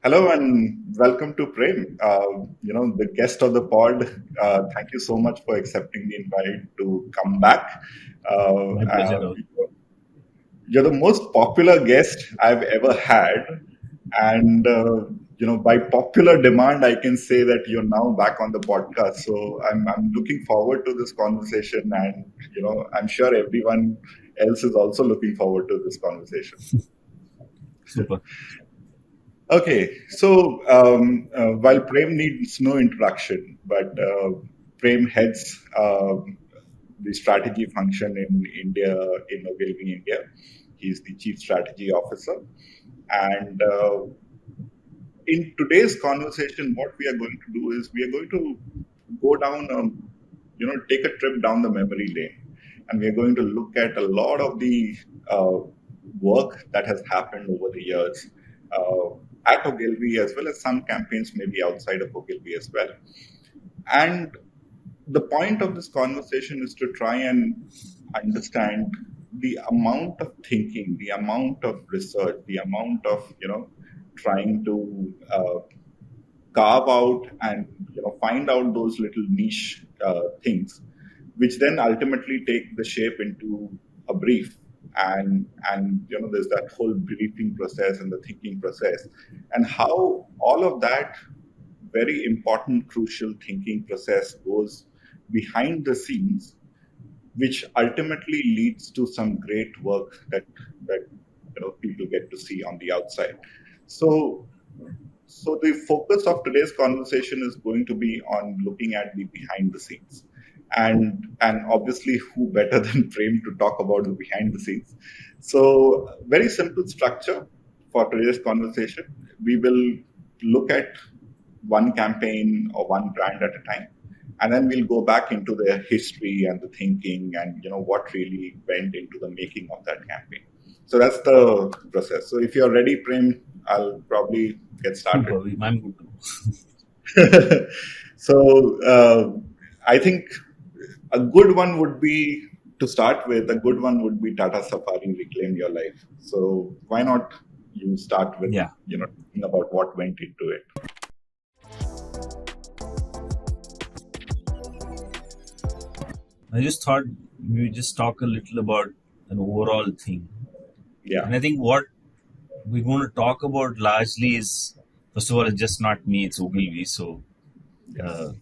Hello and welcome to Prem. The guest of the pod. Thank you so much for accepting the invite to come back. Uh, My pleasure, uh, Rahul. you're the most popular guest I've ever had, and by popular demand, I can say that you're now back on the podcast. So I'm looking forward to this conversation, and I'm sure everyone else is also looking forward to this conversation. Super. Okay, so while Prem needs no introduction, but Prem heads the strategy function in India, in Ogilvy India. He's the chief strategy officer. And in today's conversation, what we are going to do is we are going to go down, take a trip down the memory lane. And we are going to look at a lot of the uh, work that has happened over the years at Ogilvy, as well as some campaigns maybe outside of Ogilvy as well. And the point of this conversation is to try and understand the amount of thinking, the amount of research, the amount of trying to carve out and find out those little niche things, which then ultimately take the shape into a brief. And there's that whole briefing process and the thinking process, and how all of that very important, crucial thinking process goes behind the scenes, which ultimately leads to some great work that people get to see on the outside. So, so the focus of today's conversation is going to be on looking at the behind the scenes, and obviously, who better than Prem to talk about the behind the scenes? So, very simple structure for today's conversation. We will look at one campaign or one brand at a time, and then we'll go back into the history and the thinking and what really went into the making of that campaign. So that's the process. So if you're ready, Prem, I'll probably get started. Super. I'm good to go. So I think a good one would be to start with. A good one would be Tata Safari Reclaim Your Life. So why not you start with Yeah. Thinking about what went into it. I just thought we just talk a little about an overall thing. Yeah. And I think what we're going to talk about largely is, first of all, it's just not me, it's Ogilvy. So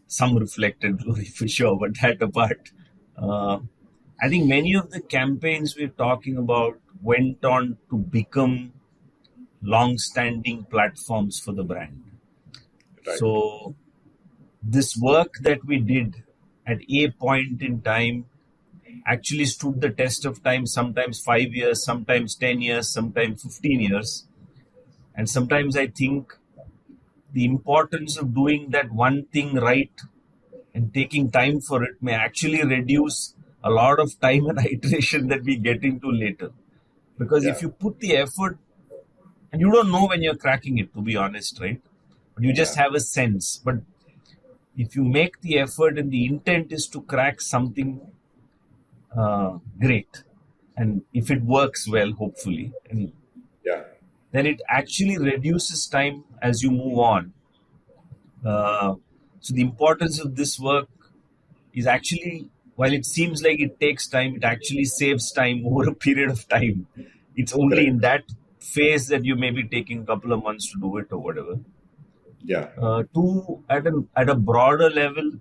some reflected glory for sure, but that apart. I think many of the campaigns we're talking about went on to become long-standing platforms for the brand. Right. So this work that we did at a point in time actually stood the test of time, sometimes 5 years, sometimes 10 years, sometimes 15 years. And sometimes I think the importance of doing that one thing right and taking time for it may actually reduce a lot of time and iteration that we get into later. Because if you put the effort, and you don't know when you're cracking it, to be honest, right? But you just have a sense. But if you make the effort and the intent is to crack something great, and if it works well, hopefully, and then it actually reduces time as you move on. So the importance of this work is actually, while it seems like it takes time, it actually saves time over a period of time. It's only in that phase that you may be taking a couple of months to do it or whatever. At a broader level,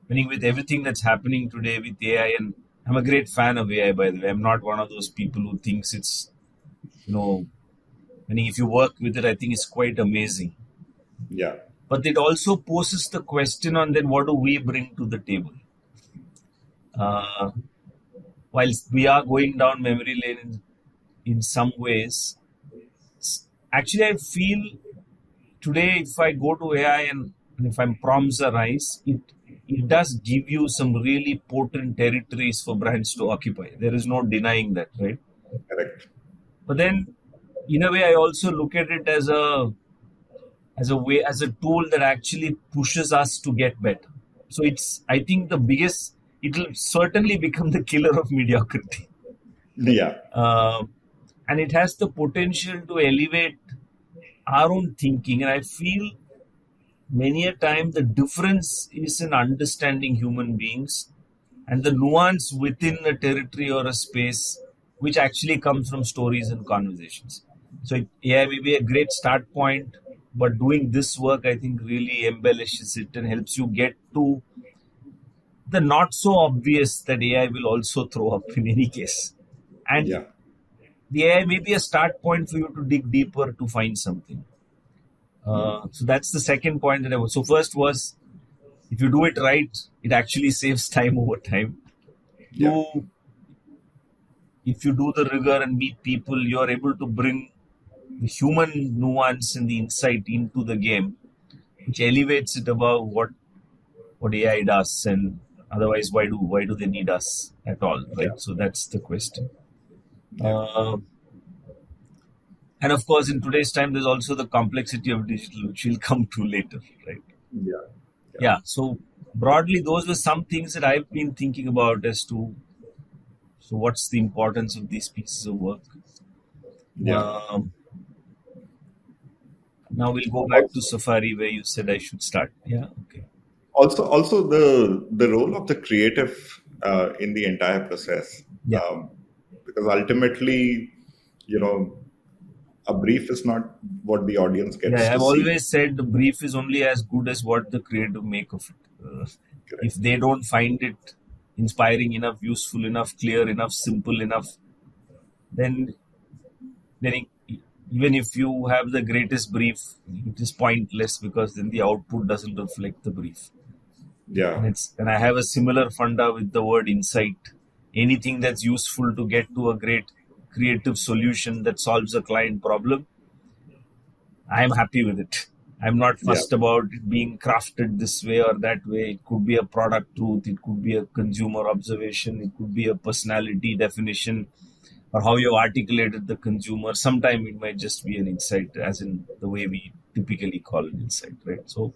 meaning with everything that's happening today with AI, and I'm a great fan of AI, by the way. I'm not one of those people who thinks it's, meaning if you work with it, I think it's quite amazing. Yeah. But it also poses the question on then what do we bring to the table? Whilst we are going down memory lane in some ways, actually I feel today if I go to AI and if I'm prompts arise, it does give you some really potent territories for brands to occupy. There is no denying that, right? Correct. But then, in a way, I also look at it as a tool that actually pushes us to get better. So I think it will certainly become the killer of mediocrity. Yeah. And it has the potential to elevate our own thinking. And I feel many a time the difference is in understanding human beings and the nuance within a territory or a space, which actually comes from stories and conversations. So AI may be a great start point, but doing this work, I think, really embellishes it and helps you get to the not so obvious that AI will also throw up in any case. And Yeah. the AI may be a start point for you to dig deeper to find something. So that's the second point that I was. So first was, if you do it right, it actually saves time over time. Yeah. Two, if you do the rigor and meet people, you're able to bring the human nuance and the insight into the game, which elevates it above what AI does. And otherwise, why do they need us at all, Yeah. right? So that's the question. Yeah. Uh, and of course, in today's time, there's also the complexity of digital, which we'll come to later, right? Yeah. Yeah. Yeah. So broadly, those were some things that I've been thinking about as to so what's the importance of these pieces of work. Yeah. Um, Now we'll go back to Also, Safari where you said I should start. Yeah. Okay. also the role of the creative in the entire process, Yeah. because ultimately, you know, a brief is not what the audience gets Yeah. to I've see. always said the brief is only as good as what the creative make of it. If Correct. they don't find it inspiring enough, useful enough, clear enough, simple enough, then even if you have the greatest brief, it is pointless because then the output doesn't reflect the brief. Yeah. And I have a similar funda with the word insight. Anything that's useful to get to a great creative solution that solves a client problem, I am happy with it. I'm not Yeah. fussed about it being crafted this way or that way. It could be a product truth, it could be a consumer observation, it could be a personality definition, or how you articulated the consumer. Sometimes it might just be an insight, as in the way we typically call it insight, right? So,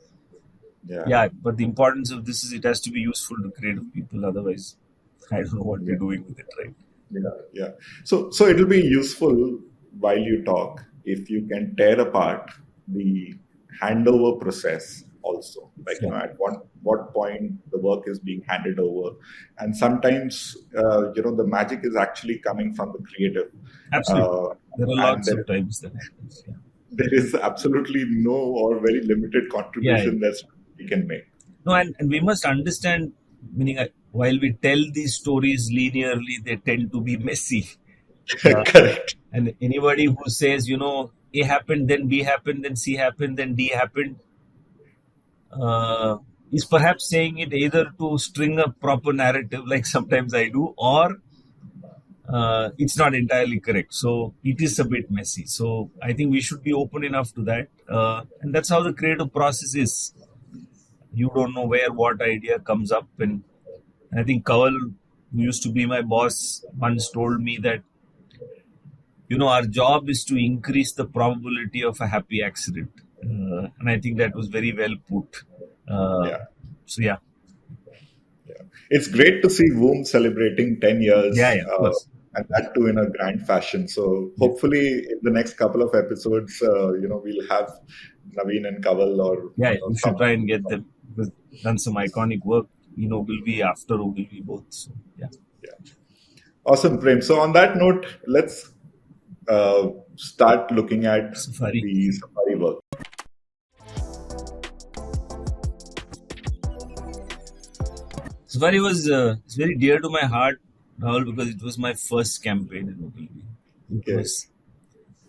Yeah. yeah, but the importance of this is it has to be useful to creative people. Otherwise, I don't know what we're Yeah. doing with it, right? Yeah. Yeah. So it'll be useful while you talk if you can tear apart the handover process also, like, Yeah, at what point the work is being handed over. And sometimes, the magic is actually coming from the creative, absolutely. uh, There are and lots of times that happens. Yeah. there is absolutely no or very limited Yeah. contribution that we can make. No, and we must understand, meaning while we tell these stories linearly, they tend to be messy. Uh, Correct. and anybody who says, A happened, then B happened, then C happened, then D happened, uh, is perhaps saying it either to string a proper narrative, like sometimes I do, or it's not entirely correct. So it is a bit messy. So I think we should be open enough to that. And that's how the creative process is. You don't know where what idea comes up. And I think Kawal, who used to be my boss, once told me that, our job is to increase the probability of a happy accident. And I think that was very well put. Uh, Yeah. so, yeah. Yeah. It's great to see Woom celebrating 10 Yeah, years, yeah, of course. and that too in a grand fashion. So Yeah. hopefully, in the next couple of episodes, we'll have Naveen and Kaval, or Yeah, you should some. try and get them because done some iconic work. Ogilvy after Ogilvy both. So yeah, Yeah. Awesome, Prem. So on that note, let's start looking at Safari. the Safari work. Safari was it's very dear to my heart, Rahul, because it was my first campaign in Ogilvy. It Okay. was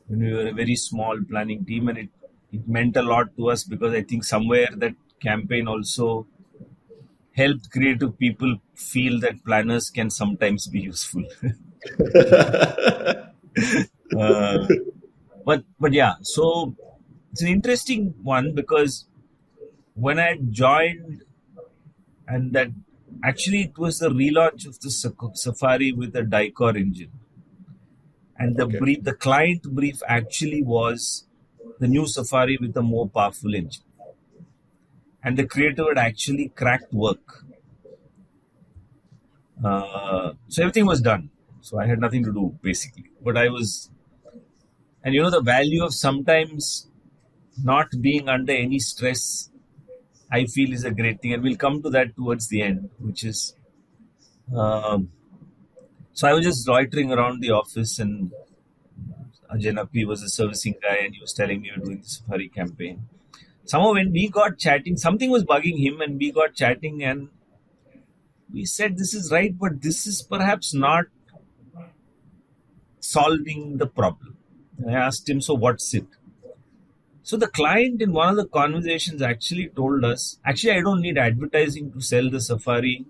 when we were a very small planning team, and it meant a lot to us because I think somewhere that campaign also helped creative people feel that planners can sometimes be useful. uh, but yeah, so it's an interesting one because when I joined, and that actually it was the relaunch of the Safari with a Dicor engine, and Okay. the client brief actually was the new Safari with a more powerful engine, and the creative had actually cracked work. So everything was done. So I had nothing to do basically, but I was, and the value of sometimes not being under any stress, I feel is a great thing. And we'll come to that towards the end, which is um, so I was just loitering around the office, and Ajay Napi was a servicing guy, and he was telling me we were doing the safari campaign. Somehow, when we got chatting, something was bugging him, and we got chatting, and we said, "This is right, but this is perhaps not solving the problem." And I asked him, "So, what's it?" So, the client in one of the conversations actually told us, "Actually, I don't need advertising to sell the safari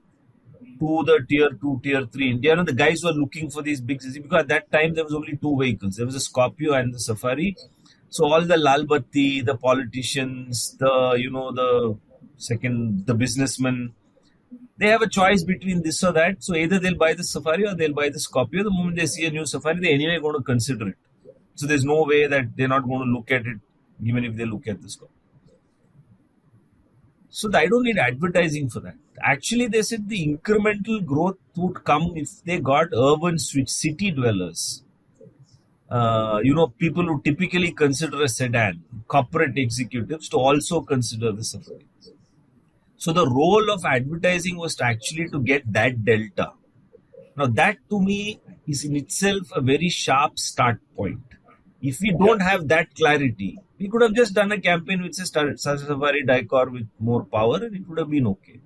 to the tier 2, tier 3 India." You know, the guys were looking for these big cities because at that time there was only two vehicles. There was a Scorpio and the Safari. So all the Lal Batti, the politicians, the second, the businessmen, they have a choice between this or that. So either they'll buy the Safari or they'll buy the Scorpio. The moment they see a new Safari, they anyway going to consider it. So there's no way that they're not going to look at it, even if they look at the Scorpio. So I don't need advertising for that. Actually, they said the incremental growth would come if they got urban switch city dwellers. People who typically consider a sedan, corporate executives, to also consider the Safari. So the role of advertising was to actually to get that delta. Now that to me is in itself a very sharp start point. If we don't Yeah. have that clarity, we could have just done a campaign which says Safari Dicor with more power, and it would have been okay.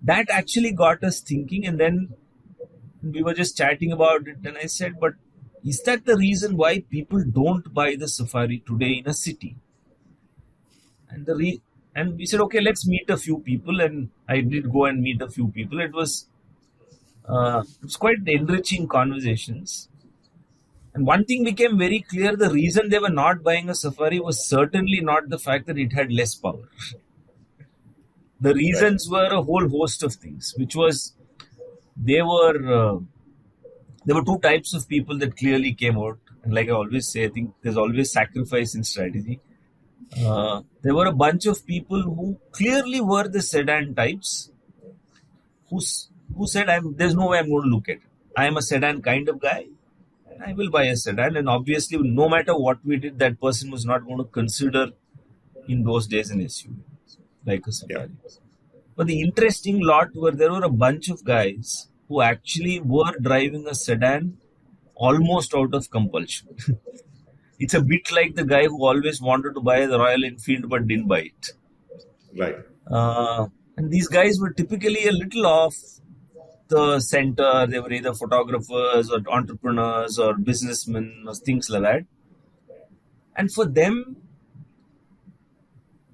That actually got us thinking, and then we were just chatting about it, and I said, "But is that the reason why people don't buy the Safari today in a city?" And and we said, "Okay, let's meet a few people." And I did go and meet a few people. It was quite enriching conversations. And one thing became very clear: the reason they were not buying a Safari was certainly not the fact that it had less power. The Right. reasons were a whole host of things, which was they were there were two types of people that clearly came out. And like I always say, I think there's always sacrifice in strategy. There were a bunch of people who clearly were the sedan types who, who said, there's no way I'm going to look at it. I am a sedan kind of guy, and I will buy a sedan. And obviously, no matter what we did, that person was not going to consider in those days an SUV like a Yeah. Safari. But the interesting lot were there were a bunch of guys who actually were driving a sedan almost out of compulsion. It's a bit like the guy who always wanted to buy the Royal Enfield but didn't buy it. Right. And these guys were typically a little off the center. They were either photographers or entrepreneurs or businessmen or things like that. And for them,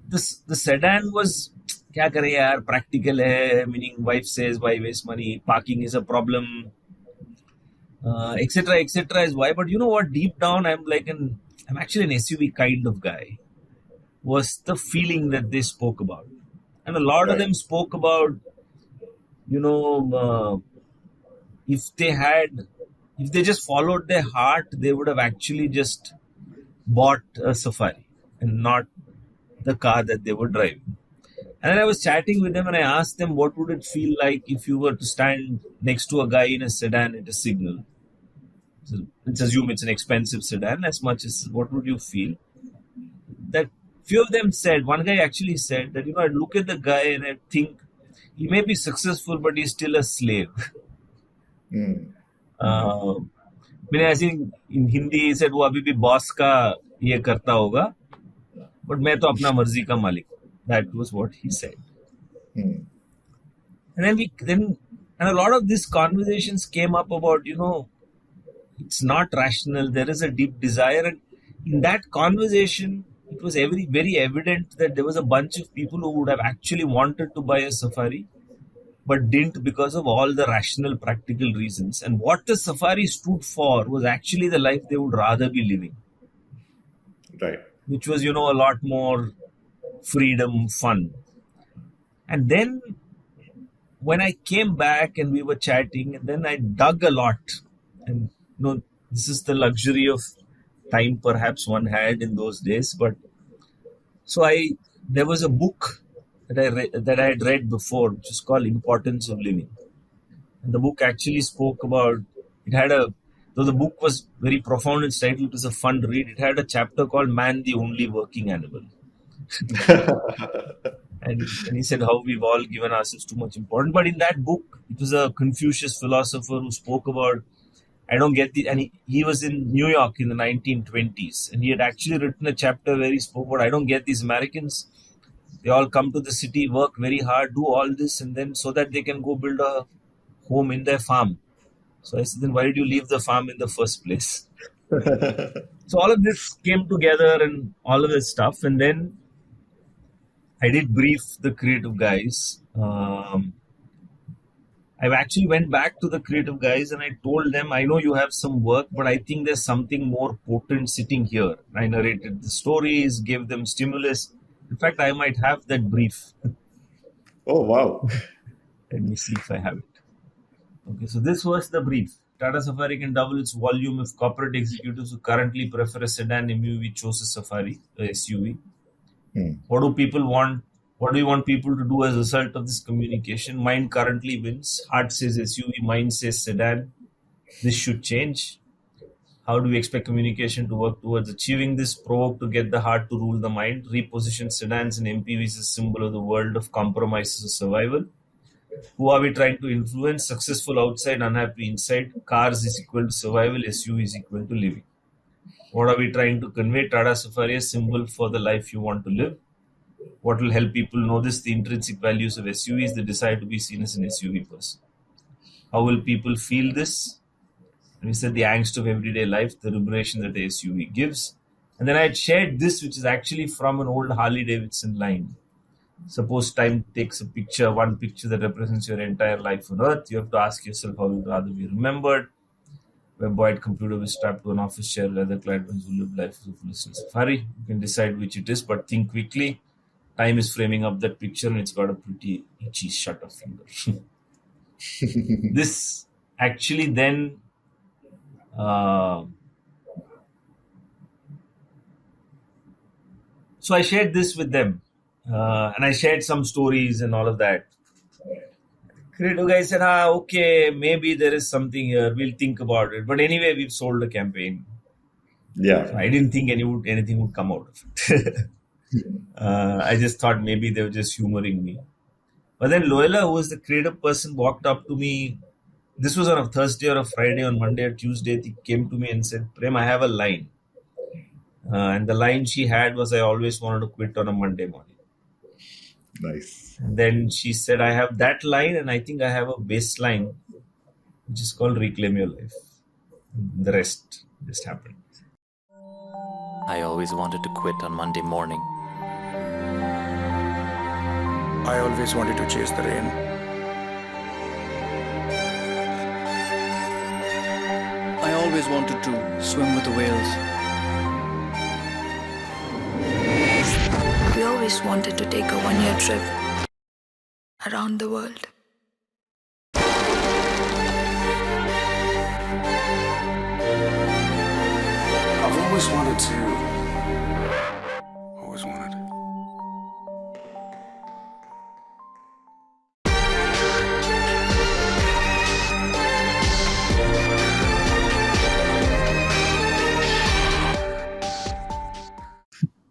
the sedan was क्या करे यार practical है, meaning wife says why waste money, parking is a problem, etc etc is why. But you know what, deep down I'm actually an SUV kind of guy, was the feeling that they spoke about. And a lot of Right. them spoke about, you know, if they had, if they just followed their heart, they would have actually just bought a Safari and not the car that they were driving. And then I was chatting with them and I asked them, what would it feel like if you were to stand next to a guy in a sedan at a signal? So let's assume it's an expensive sedan, as much as what would you feel? That few of them said, one guy actually said that, I look at the guy and I think he may be successful, but he's still a slave. Mm. मैंने ऐसे in Hindi he said वो अभी भी boss का ये करता होगा, but मैं तो अपना मर्जी का मालिक हूँ. That was what he said. Mm. And and a lot of these conversations came up about, it's not rational. There is a deep desire, and in that conversation, it was very evident that there was a bunch of people who would have actually wanted to buy a Safari, but didn't because of all the rational, practical reasons. And what the Safari stood for was actually the life they would rather be living, Right. which was, a lot more freedom, fun. And then when I came back and we were chatting, and then I dug a lot. And, this is the luxury of time perhaps one had in those days. But so there was a book that I had read before, which is called Importance of Living. And the book actually spoke about, it had a Though the book was very profound in title, it was a fun read. It had a chapter called "Man, the Only Working Animal." And he said how we've all given ourselves too much importance. But in that book, it was a Confucius philosopher who spoke about, I don't get the, and he was in New York in the 1920s, and he had actually written a chapter where he spoke about, I don't get these Americans. They all come to the city, work very hard, do all this, and then so that they can go build a home in their farm. So I said, then why did you leave the farm in the first place? So all of this came together and all of this stuff. And then I did brief the creative guys. I actually went back to the creative guys and I told them, I know you have some work, but I think there's something more potent sitting here. I narrated the stories, gave them stimulus. In fact, I might have that brief. Oh, wow. Let me see if I have it. Okay, so this was the brief. Tata Safari can double its volume if corporate executives who currently prefer a sedan MUV chose a Safari, a SUV. What do people want? What do you want people to do as a result of this communication? Mind currently wins. Heart says SUV, mind says sedan. This should change. How do we expect communication to work towards achieving this? Provoke to get the heart to rule the mind. Reposition sedans and MPVs as a symbol of the world of compromises or survival. Who are we trying to influence? Successful outside, unhappy inside. Cars is equal to survival. SUV is equal to living. What are we trying to convey? Tata Safari, a symbol for the life you want to live. What will help people know this? The intrinsic values of SUVs, the desire to be seen as an SUV person. How will people feel this? And we said the angst of everyday life, the liberation that the SUV gives. And then I had shared this, which is actually from an old Harley Davidson line. Suppose time takes a picture, one picture that represents your entire life on Earth. You have to ask yourself how you'd rather be remembered. Web-wide computer was strapped to an office chair, leather clad ones who live life as a fullest safari. You can decide which it is, but think quickly. Time is framing up that picture and it's got a pretty itchy shutter finger. This actually then so I shared this with them and I shared some stories and all of that. Creative guy said, okay, maybe there is something here. We'll think about it. But anyway, we've sold the campaign. Yeah. So I didn't think anything would come out of it. I just thought maybe they were just humoring me. But then Loyola, who was the creative person, walked up to me. This was on a Thursday or a Friday. On Monday or Tuesday, he came to me and said, Prem, I have a line. And the line she had was, I always wanted to quit on a Monday morning. Nice. And then she said, I have that line and I think I have a baseline, which is called Reclaim Your Life. The rest just happened. I always wanted to quit on Monday morning. I always wanted to chase the rain. I always wanted to swim with the whales. We always wanted to take a one-year trip around the world. I've always wanted to. Always wanted.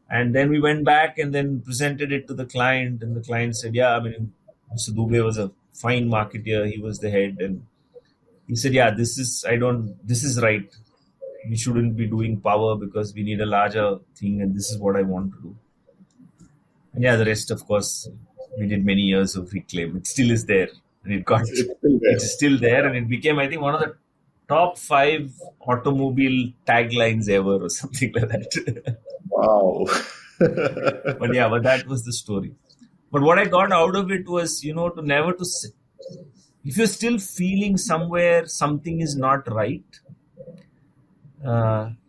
And then we went back and then presented it to the client, and the client said, yeah, I mean, Mr. Dubey was a fine marketeer. He was the head. And he said, yeah, this is right. We shouldn't be doing power because we need a larger thing. And this is what I want to do. And yeah, the rest, of course, we did many years of Reclaim. It still is there. And it's still there. And it became, I think, one of the top 5 automobile taglines ever or something like that. Wow. But that was the story. But what I got out of it was, to if you're still feeling somewhere something is not right,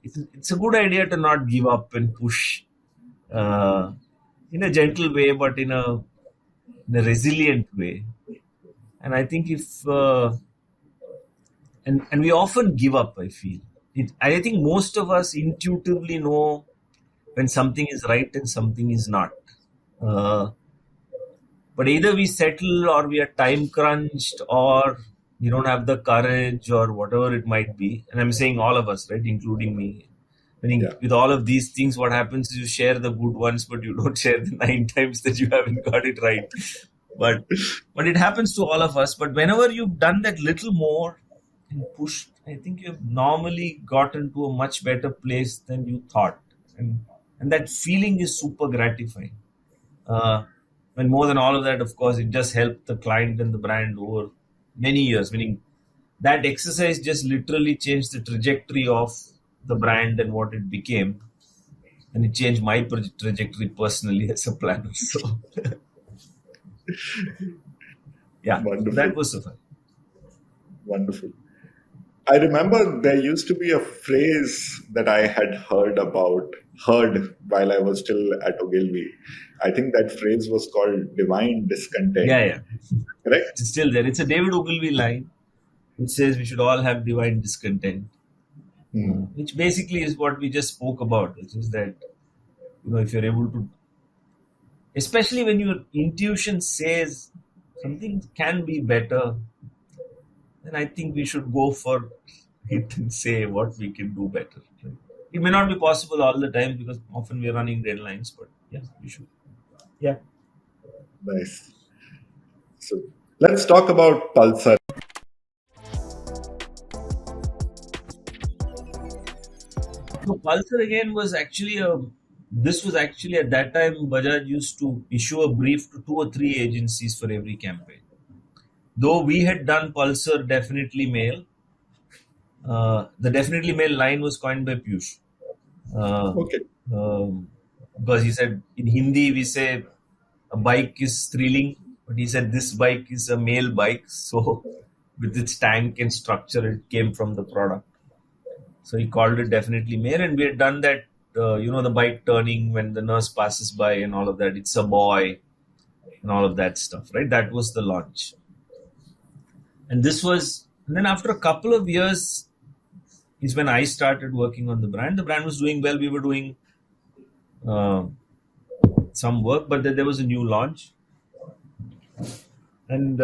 it's a good idea to not give up and push in a gentle way, but in a resilient way. And I think and we often give up, I feel. I think most of us intuitively know when something is right and something is not. But either we settle or we are time crunched or you don't have the courage or whatever it might be. And I'm saying all of us, right, including me. Meaning, Yeah. with all of these things, what happens is you share the good ones, but you don't share the 9 times that you haven't got it right. But it happens to all of us. But whenever you've done that little more and pushed, I think you've normally gotten to a much better place than you thought. And that feeling is super gratifying. And more than all of that, of course, it just helped the client and the brand over many years. Meaning that exercise just literally changed the trajectory of the brand and what it became. And it changed my trajectory personally as a planner. So, yeah, Wonderful. that was so fun. Wonderful. I remember there used to be a phrase that I had heard while I was still at Ogilvy. I think that phrase was called divine discontent. Yeah. Correct? It's still there. It's a David Ogilvy line, which says we should all have divine discontent, which basically is what we just spoke about, which is that, if you're able to, especially when your intuition says something can be better, then I think we should go for it and say what we can do better. Right? It may not be possible all the time because often we're running deadlines, but yeah, we should. Yeah. Nice. So let's talk about Pulsar. So Pulsar again was actually at that time Bajaj used to issue a brief to 2 or 3 agencies for every campaign. Though we had done Pulsar Definitely Mail, the Definitely Mail line was coined by Piyush. Okay. Because he said in Hindi we say a bike is thrilling, but he said this bike is a male bike. So with its tank and structure, it came from the product. So he called it Definitely Mail, and we had done that. The bike turning when the nurse passes by and all of that. It's a boy and all of that stuff, right? That was the launch. And then after a couple of years is when I started working on the brand. The brand was doing well. We were doing some work, but then there was a new launch. And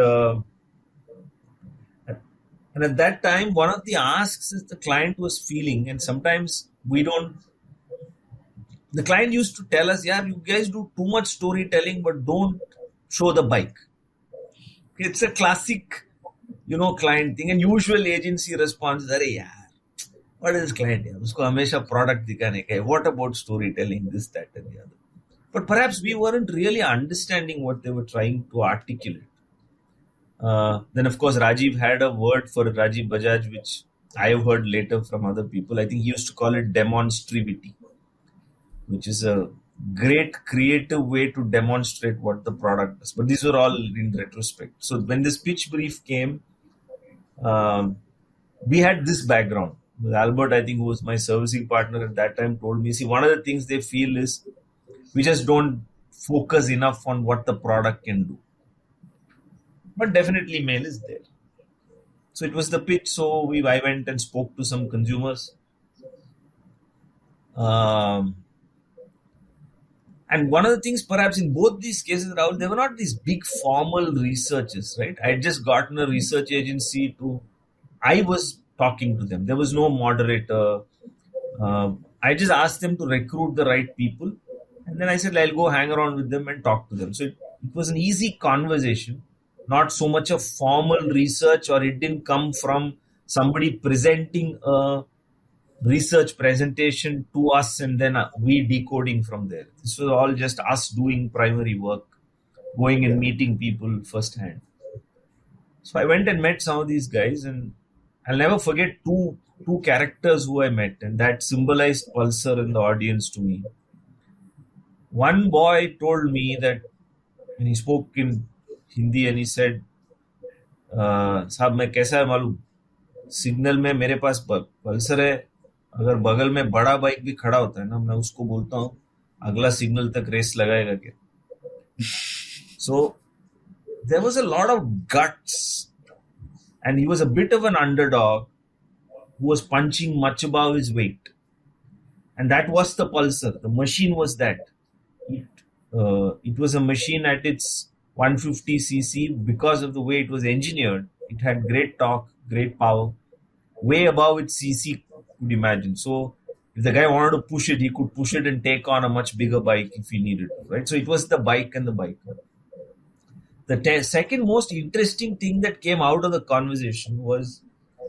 at that time, one of the asks is the client was feeling, and sometimes the client used to tell us, yeah, you guys do too much storytelling, but don't show the bike. It's a classic, client thing. And usual agency response is, "Arey yaar, what is this client? Usko hamesha product dikhane ka hai. What about storytelling? This, that, and the other." But perhaps we weren't really understanding what they were trying to articulate. Then, of course, Rajiv had a word for Rajiv Bajaj, which I have heard later from other people. I think he used to call it demonstrivity, which is a great creative way to demonstrate what the product is. But these were all in retrospect. So when this pitch brief came, we had this background. Albert, I think, who was my servicing partner at that time, told me, see, one of the things they feel is we just don't focus enough on what the product can do. But Definitely Mail is there. So it was the pitch. So I went and spoke to some consumers. And one of the things, perhaps in both these cases, Rahul, they were not these big formal researches, right? I had just gotten a research agency I was talking to them. There was no moderator. I just asked them to recruit the right people. And then I said, I'll go hang around with them and talk to them. So it was an easy conversation, not so much a formal research, or it didn't come from somebody presenting a research presentation to us and then we decoding from there. This was all just us doing primary work, going and meeting people firsthand. So I went and met some of these guys, and I'll never forget two characters who I met, and that symbolized Pulsar in the audience to me. One boy told me that when he spoke in Hindi and he said, "Saab, मैं कैसा है मालूम? Signal में मेरे पास Pulsar है, अगर बगल में बड़ा बाइक भी खड़ा होता है ना, मैं उसको बोलता हूँ अगला सिग्नल तक रेस लगाएगा क्या?" So there was a lot of guts, and he was a bit of an underdog who was punching much above his weight, and that was the Pulsar. The machine was that. It was a machine at its 150cc because of the way it was engineered. It had great torque, great power, way above its CC could imagine. So if the guy wanted to push it, he could push it and take on a much bigger bike if he needed to, right? So it was the bike and the biker. The second most interesting thing that came out of the conversation was,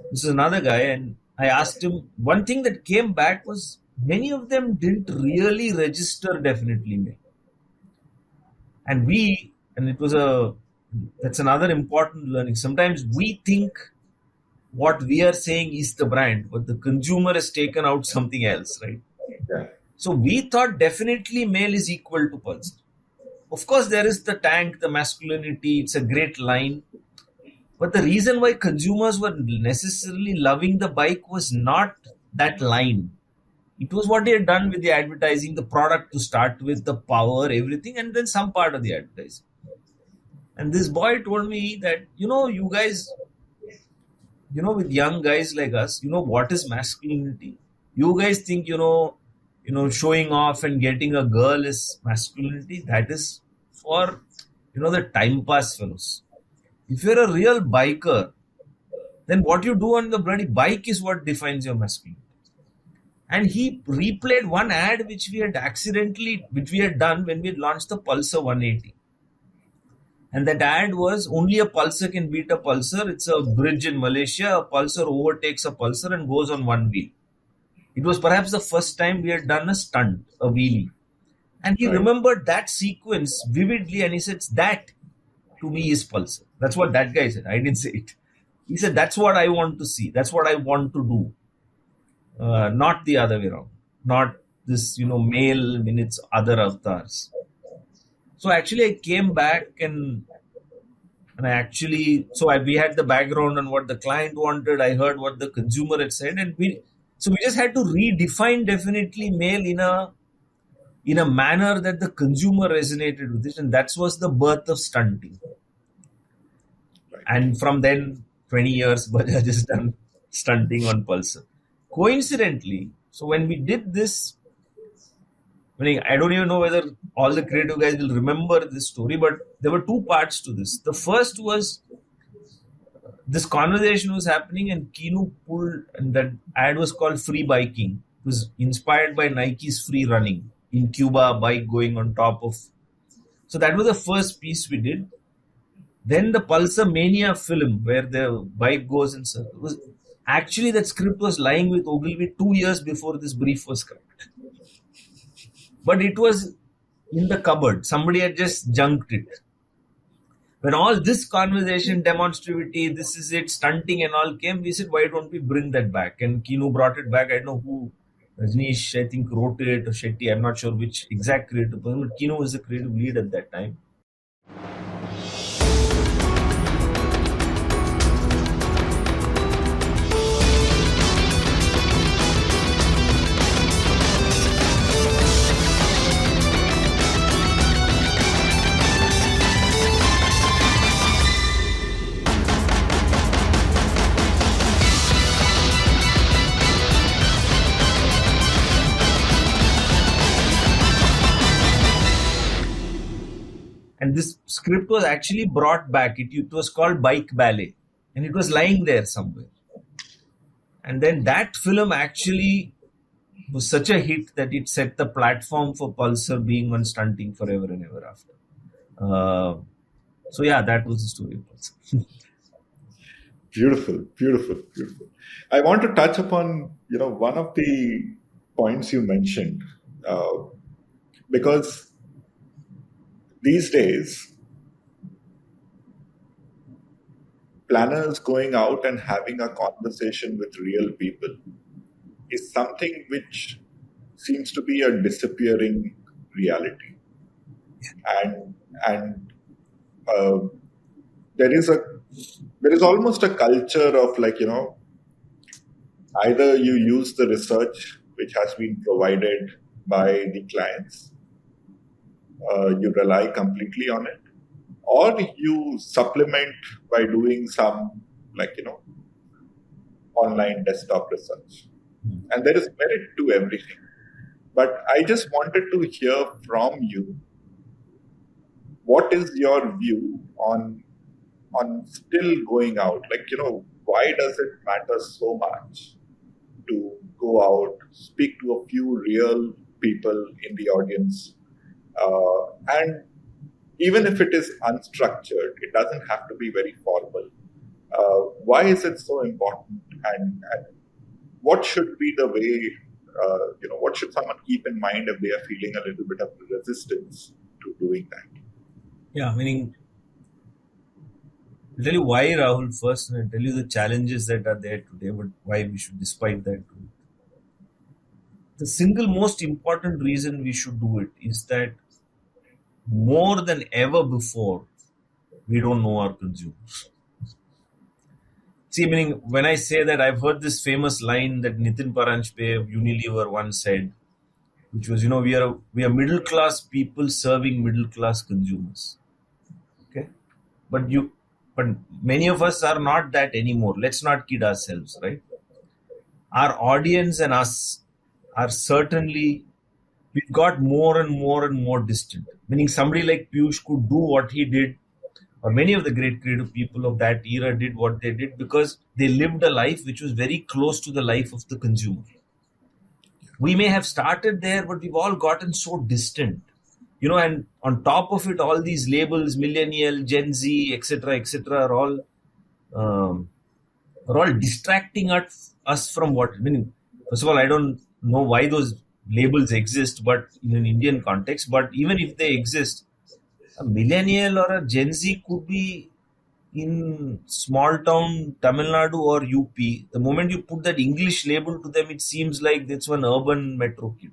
this is another guy, and I asked him, one thing that came back was many of them didn't really register definitely me. And that's another important learning. Sometimes we think what we are saying is the brand, but the consumer has taken out something else, right? Yeah. So we thought definitely male is equal to Pulsar. Of course, there is the tank, the masculinity, it's a great line. But the reason why consumers were necessarily loving the bike was not that line. It was what they had done with the advertising, the product to start with, the power, everything, and then some part of the advertising. And this boy told me that, you guys, with young guys like us, what is masculinity? You guys think, showing off and getting a girl is masculinity. That is for, the time pass fellows. If you're a real biker, then what you do on the bloody bike is what defines your masculinity. And he replayed one ad which we had done when we had launched the Pulsar 180. And that ad was, only a Pulsar can beat a Pulsar. It's a bridge in Malaysia. A Pulsar overtakes a Pulsar and goes on one wheel. It was perhaps the first time we had done a stunt, a wheelie. And he remembered that sequence vividly, and he said, that to me is Pulsar. That's what that guy said. I didn't say it. He said, that's what I want to see. That's what I want to do. Not the other way around. Not this, male in its other avatars. So actually I came back and we had the background on what the client wanted. I heard what the consumer had said, and we just had to redefine definitely male in a manner that the consumer resonated with it, and that was the birth of stunting. Right. And from then, 20 years, Bajaj has done stunting on Pulsar. Coincidentally, so when we did this, I don't even know whether all the creative guys will remember this story, but there were two parts to this. The first was, this conversation was happening and Kinu pulled, and that ad was called Free Biking. It was inspired by Nike's free running in Cuba, bike going on top of. So that was the first piece we did. Then the Pulsar Mania film, where the bike goes in circles. Actually, that script was lying with Ogilvy 2 years before this brief was cracked. But it was in the cupboard. Somebody had just junked it. When all this conversation, demonstrativity, this is it, stunting and all came, we said, why don't we bring that back? And Kinu brought it back. I don't know who, Rajneesh, I think, wrote it, or Shetty, I'm not sure which exact creative person, but Kinu was the creative lead at that time. And this script was actually brought back. It was called Bike Ballet. And it was lying there somewhere. And then that film actually was such a hit that it set the platform for Pulsar being on stunting forever and ever after. That was the story of Pulsar. Beautiful. I want to touch upon, one of the points you mentioned, because these days, planners going out and having a conversation with real people is something which seems to be a disappearing reality. And there is almost a culture of either you use the research which has been provided by the clients, you rely completely on it, or you supplement by doing some online desktop research. And there is merit to everything. But I just wanted to hear from you, what is your view on on still going out? Like, why does it matter so much to go out, speak to a few real people in the audience, and even if it is unstructured, it doesn't have to be very formal. Why is it so important, and what should be the way, what should someone keep in mind if they are feeling a little bit of resistance to doing that? Yeah, meaning, I'll tell you why, Rahul, first, and I'll tell you the challenges that are there today, but why we should, despite that, do it. The single most important reason we should do it is that more than ever before, we don't know our consumers. See, meaning, when I say that, I've heard this famous line that Nitin Paranjpe of Unilever once said, which was, we are middle class people serving middle class consumers. Okay, but many of us are not that anymore. Let's not kid ourselves, right? Our audience and us are certainly, we've got more and more distant. Meaning, somebody like Piyush could do what he did, or many of the great creative people of that era did what they did because they lived a life which was very close to the life of the consumer. We may have started there, but we've all gotten so distant, and on top of it, all these labels, millennial, Gen Z, etc., are all distracting us from what. Meaning, first of all, I don't know why those labels exist, but in an Indian context. But even if they exist, a millennial or a Gen Z could be in small town Tamil Nadu or UP. The moment you put that English label to them, it seems like it's one urban metro kid.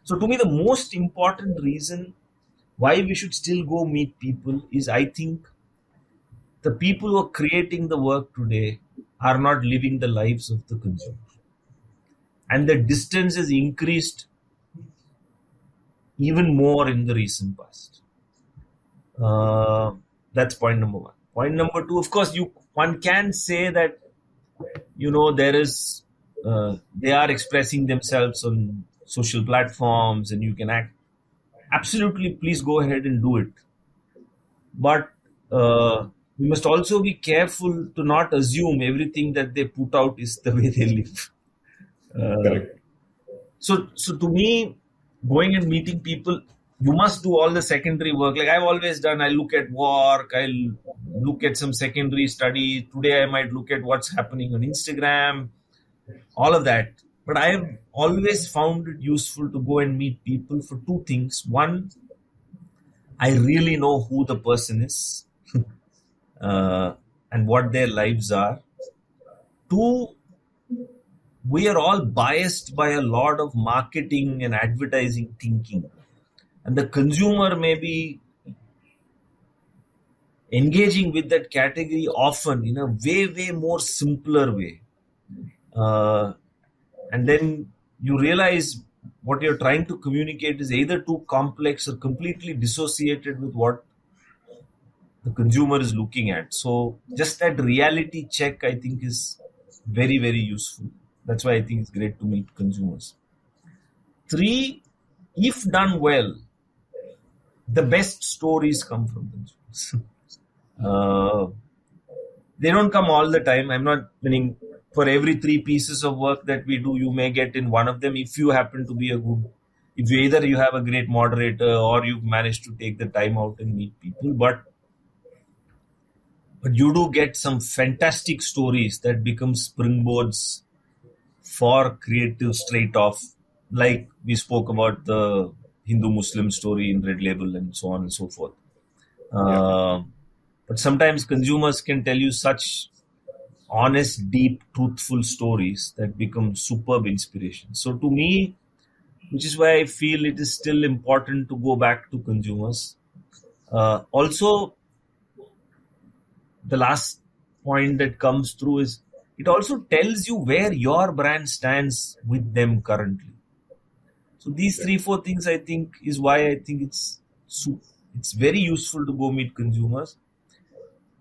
So to me, the most important reason why we should still go meet people is, I think, the people who are creating the work today are not living the lives of the consumer. And the distance has increased even more in the recent past. That's point number one. Point number two, of course, one can say that, there is, they are expressing themselves on social platforms and you can act. Absolutely, please go ahead and do it. But we must also be careful to not assume everything that they put out is the way they live. Correct. So to me, going and meeting people, you must do all the secondary work. Like I've always done, I look at work, I'll look at some secondary study. Today I might look at what's happening on Instagram, all of that. But I have always found it useful to go and meet people for two things. One, I really know who the person is and what their lives are. Two, we are all biased by a lot of marketing and advertising thinking. And the consumer may be engaging with that category often in a way more simpler way. And then you realize what you're trying to communicate is either too complex or completely dissociated with what the consumer is looking at. So just that reality check, I think, is very, very useful. That's why I think it's great to meet consumers. Three, if done well, the best stories come from consumers. They don't come all the time. I'm not meaning for every 3 pieces of work that we do, you may get in one of them if you happen to be if you either you have a great moderator or you've managed to take the time out and meet people. But you do get some fantastic stories that become springboards for creative straight off. Like we spoke about the Hindu-Muslim story in Red Label and so on and so forth. But sometimes consumers can tell you such honest, deep, truthful stories that become superb inspiration. So to me, which is why I feel it is still important to go back to consumers. Also, the last point that comes through is it also tells you where your brand stands with them currently. So these 3-4 things, I think, is why I think it's very useful to go meet consumers.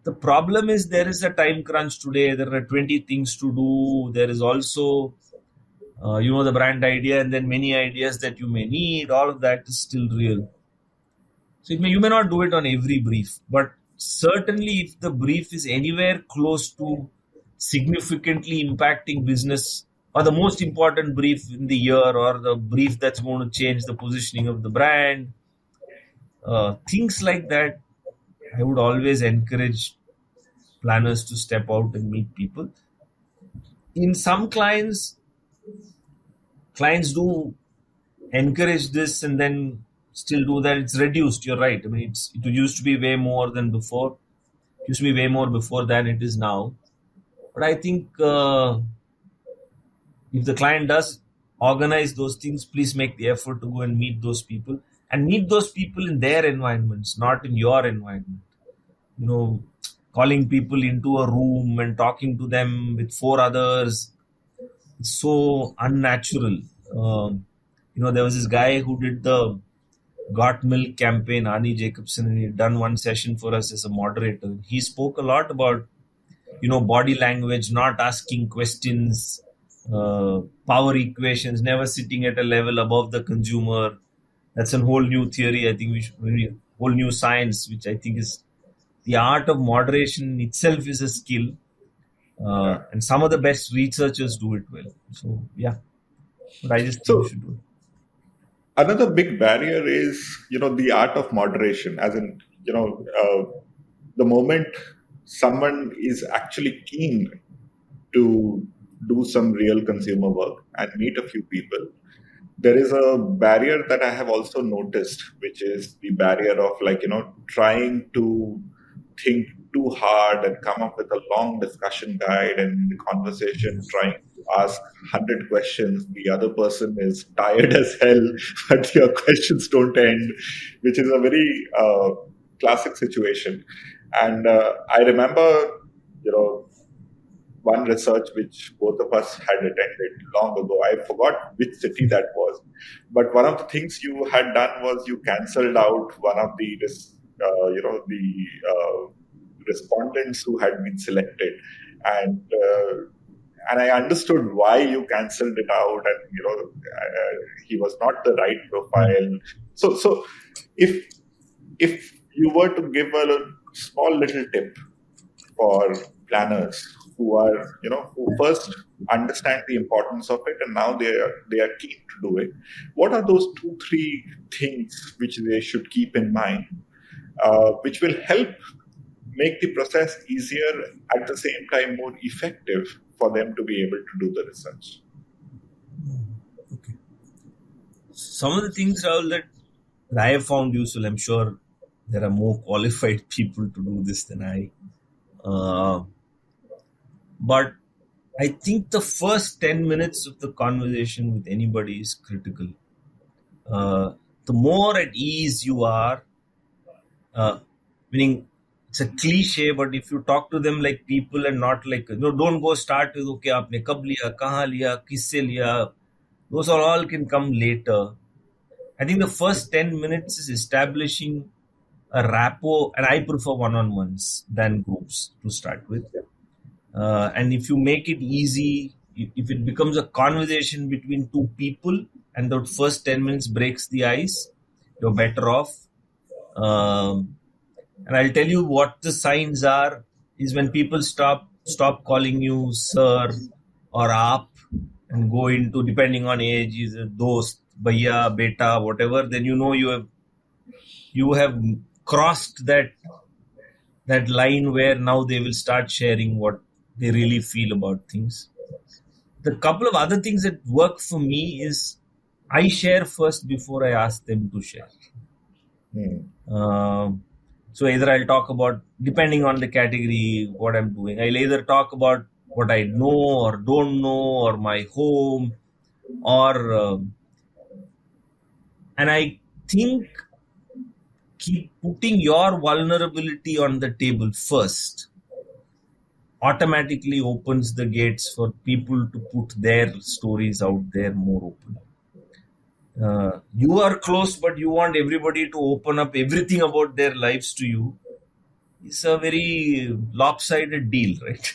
The problem is there is a time crunch today. There are 20 things to do. There is also, the brand idea and then many ideas that you may need. All of that is still real. So you may not do it on every brief, but certainly if the brief is anywhere close to significantly impacting business, or the most important brief in the year, or the brief that's going to change the positioning of the brand, things like that, I would always encourage planners to step out and meet people. In some clients do encourage this and then still do that. It's reduced. You're right. I mean, it used to be way more than before. It used to be way more before than it is now. But I think if the client does organize those things, please make the effort to go and meet those people, and meet those people in their environments, not in your environment. Calling people into a room and talking to them with four others, it's so unnatural. There was this guy who did the Got Milk campaign, Ani Jacobson, and he had done one session for us as a moderator. He spoke a lot about, body language, not asking questions, power equations, never sitting at a level above the consumer. That's a whole new theory. I think whole new science, which I think is the art of moderation itself is a skill. And some of the best researchers do it well. So, yeah. But I just think you should do it. Another big barrier is, the art of moderation. As in, the moment someone is actually keen to do some real consumer work and meet a few people, there is a barrier that I have also noticed, which is the barrier of trying to think too hard and come up with a long discussion guide, and in the conversation trying to ask 100 questions. The other person is tired as hell, but your questions don't end, which is a very classic situation. And I remember, one research which both of us had attended long ago. I forgot which city that was, but one of the things you had done was you cancelled out one of the respondents who had been selected, and I understood why you cancelled it out, and he was not the right profile. So if you were to give a small little tip for planners who are who first understand the importance of it and now they are keen to do it, what are those 2-3 things which they should keep in mind, which will help make the process easier, at the same time more effective for them to be able to do the research? Okay. Some of the things, Rahul, that I have found useful, I'm sure there are more qualified people to do this than I. But I think the first 10 minutes of the conversation with anybody is critical. The more at ease you are, meaning it's a cliche, but if you talk to them like people and not like, don't go start with, okay, aapne kab liya, kahan liya, kisse liya. Those are all can come later. I think the first 10 minutes is establishing a rapport, and I prefer one-on-ones than groups to start with. And if you make it easy, if it becomes a conversation between two people and the first 10 minutes breaks the ice, you're better off. And I'll tell you what the signs are is when people stop calling you sir or aap and go into, depending on age, is a dost, bhaiya, beta, whatever, then you have crossed that line where now they will start sharing what they really feel about things. The couple of other things that work for me is I share first before I ask them to share. So either I'll talk about, depending on the category, what I'm doing. I'll either talk about what I know or don't know, or my home, or and I think keep putting your vulnerability on the table first automatically opens the gates for people to put their stories out there more openly. You are close, but you want everybody to open up everything about their lives to you. It's a very lopsided deal, right?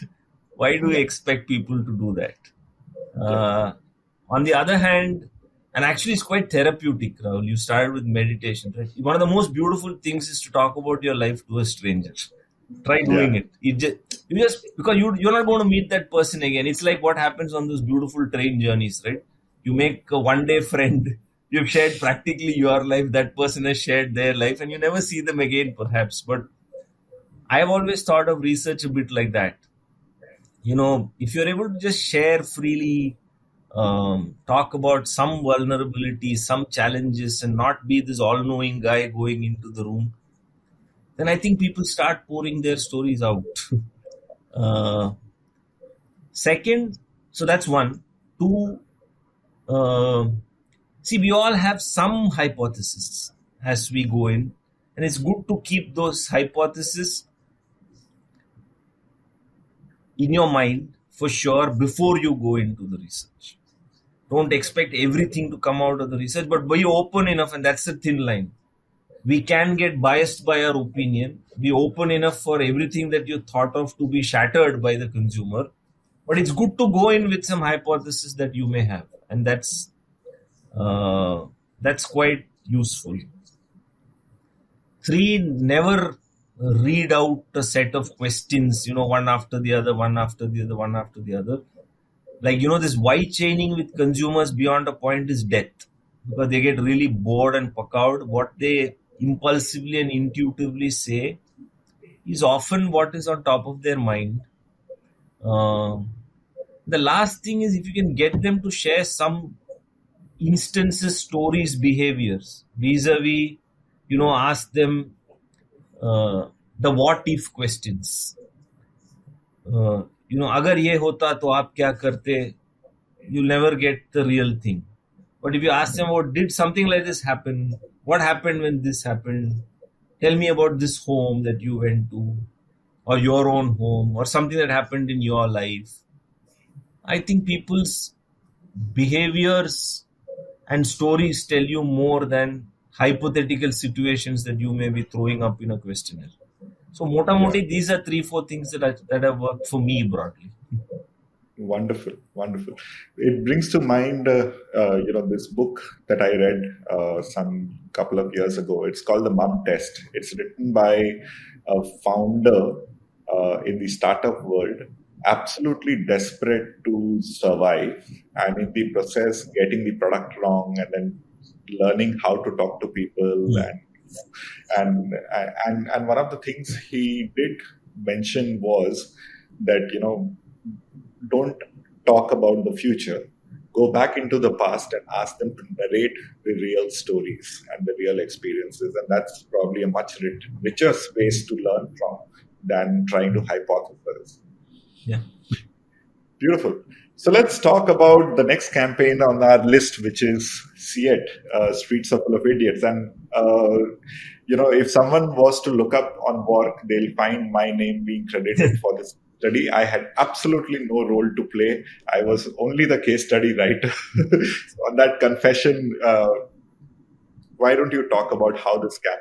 Why do we expect people to do that? On the other hand, And actually, it's quite therapeutic, Rahul. You started with meditation, right? One of the most beautiful things is to talk about your life to a stranger. Try doing Yeah. it. You just because you're not going to meet that person again. It's like what happens on those beautiful train journeys, right? You make a one day friend. You've shared practically your life. That person has shared their life, and you never see them again, perhaps. But I've always thought of research a bit like that. If you're able to just share freely, talk about some vulnerabilities, some challenges, and not be this all knowing guy going into the room, then I think people start pouring their stories out. uh, Second, so that's one. Two, uh, see, we all have some hypotheses as we go in, and it's good to keep those hypotheses in your mind for sure before you go into the research. Don't expect everything to come out of the research, but be open enough, and that's the thin line. We can get biased by our opinion. Be open enough for everything that you thought of to be shattered by the consumer. But it's good to go in with some hypothesis that you may have, and that's quite useful. Three, never read out a set of questions, one after the other, one after the other, one after the other. Like, this white chaining with consumers beyond a point is death, because they get really bored and puck out. What they impulsively and intuitively say is often what is on top of their mind. The last thing is, if you can get them to share some instances, stories, behaviors, vis-a-vis, ask them the what if questions. अगर ये होता तो आप क्या करते, you'll never get the real thing. But if you ask them, what did something like this happen? What happened when this happened? Tell me about this home that you went to, or your own home, or something that happened in your life. I think people's behaviors and stories tell you more than hypothetical situations that you may be throwing up in a questionnaire. So, mota-moti, these are 3-4 things that have worked for me broadly. Wonderful, wonderful. It brings to mind, this book that I read some couple of years ago. It's called The Mum Test. It's written by a founder in the startup world, absolutely desperate to survive, and in the process, getting the product wrong, and then learning how to talk to people, and one of the things he did mention was that don't talk about the future. Go back into the past and ask them to narrate the real stories and the real experiences. And that's probably a much richer space to learn from than trying to hypothesize. Yeah. Beautiful. So let's talk about the next campaign on our list, which is Ceat, Streets are Full of Idiots. And, if someone was to look up on work, they'll find my name being credited for this study. I had absolutely no role to play. I was only the case study writer. So on that confession, why don't you talk about how this can?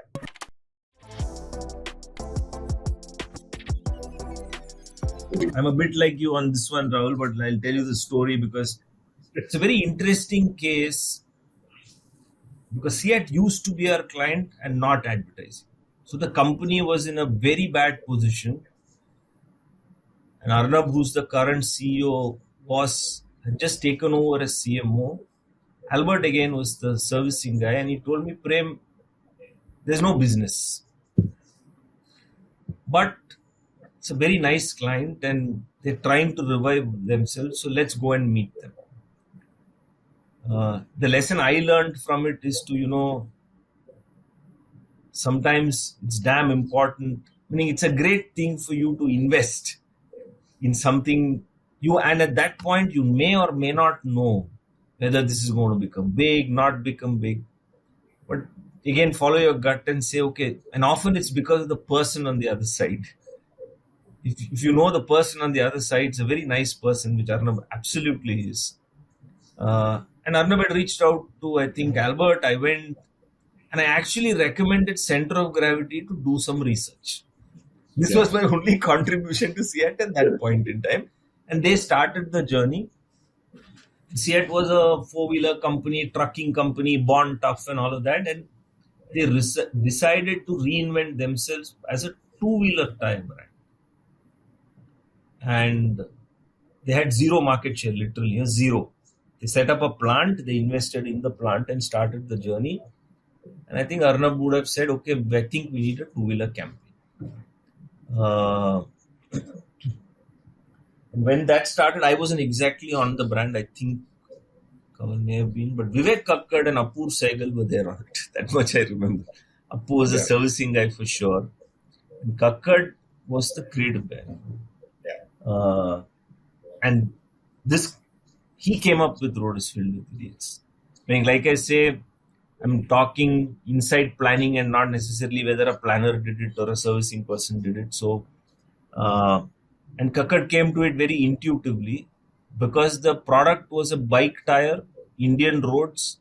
I'm a bit like you on this one, Rahul, but I'll tell you the story because it's a very interesting case. Because Ceat used to be our client and not advertising. So the company was in a very bad position. And Aarambh, who's the current CEO, had just taken over as CMO. Albert again was the servicing guy, and he told me, Prem, there's no business. But it's a very nice client and they're trying to revive themselves, so let's go and meet them. The lesson I learned from it is to, sometimes it's damn important. Meaning it's a great thing for you to invest in something and at that point you may or may not know whether this is going to become big, not become big. But again, follow your gut and say, okay, and often it's because of the person on the other side. If you know the person on the other side, it's a very nice person, which Aarambh absolutely is. And Aarambh had reached out to, I think, Albert. I went and I actually recommended Center of Gravity to do some research. This was my only contribution to Ceat at that point in time. And they started the journey. Ceat was a four-wheeler company, trucking company, born tough and all of that, and they decided to reinvent themselves as a two-wheeler tire brand. And they had zero market share, literally, zero. They set up a plant, they invested in the plant and started the journey. And I think Aarambh would have said, okay, I think we need a two-wheeler campaign. And when that started, I wasn't exactly on the brand. I think Kamal may have been, but Vivek Kakkad and Apur Sehgal were there on it. That much I remember. Apur was a servicing guy for sure. And Kakkad was the creative guy. And he came up with Road is Filled with Idiots. I mean, like I say, I'm talking inside planning and not necessarily whether a planner did it or a servicing person did it. So, and Kakkad came to it very intuitively because the product was a bike tire, Indian roads,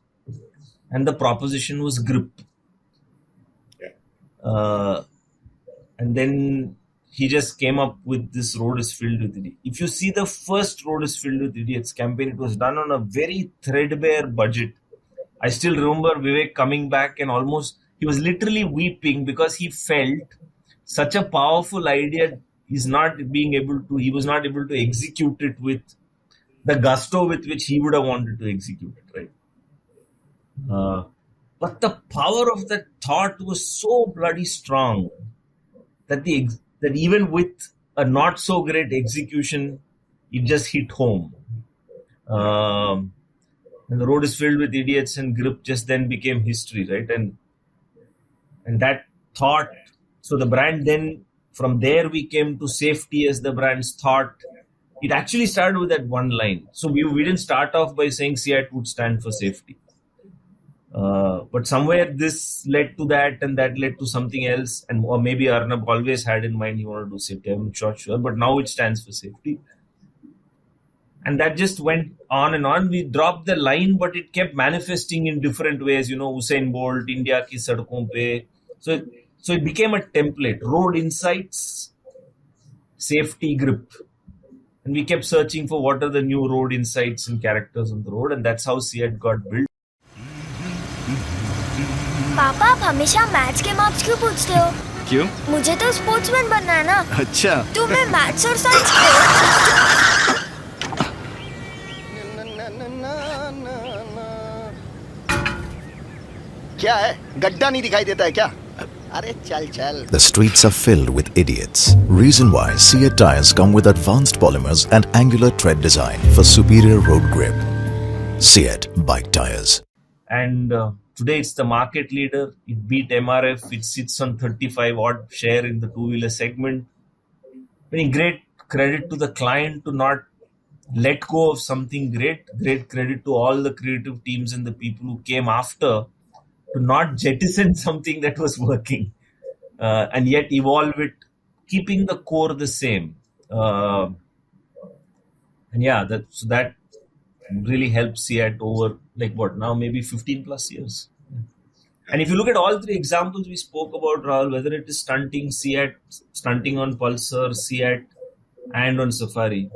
and the proposition was grip. And then he just came up with this Road is Filled with Idiots. If you see the first Road is Filled with Idiots campaign, it was done on a very threadbare budget. I still remember Vivek coming back and he was literally weeping because he felt such a powerful idea he was not able to execute it with the gusto with which he would have wanted to execute it, right? But the power of that thought was so bloody strong that even with a not so great execution, it just hit home. And the Road is Filled with Idiots and grip just then became history, right? And that thought, so the brand then, from there we came to safety as the brand's thought. It actually started with that one line. So we didn't start off by saying Ceat would stand for safety. But somewhere this led to that and that led to something else. Or maybe Aarambh always had in mind he wanted to do safety. I'm not sure. But now it stands for safety. And that just went on and on. We dropped the line, but it kept manifesting in different ways. Usain Bolt, India ki sadkon pe. So it became a template. Road insights, safety, grip. And we kept searching for what are the new road insights and characters on the road. And that's how Ceat got built. पापा आप हमेशा maths के marks क्यों पूछते हो? क्यों? मुझे तो स्पोर्ट्समैन बनना है ना। अच्छा। तुम्हें मैथ्स और साइंस क्या है? गड्ढा नहीं दिखाई देता है क्या? अरे चल चल. The streets are filled with idiots. Reason why Ceat Tyres come with advanced polymers and angular tread design for superior road grip. Ceat Bike Tyres. And today it's the market leader. It beat MRF. It sits on 35 odd share in the two-wheeler segment. Very great credit to the client to not let go of something great. Great credit to all the creative teams and the people who came after to not jettison something that was working and yet evolve it, keeping the core the same. And yeah, that really helped Ceat over now maybe 15 plus years. And if you look at all three examples we spoke about, Rahul, whether it is stunting, Ceat, stunting on Pulsar, Ceat, and on Safari,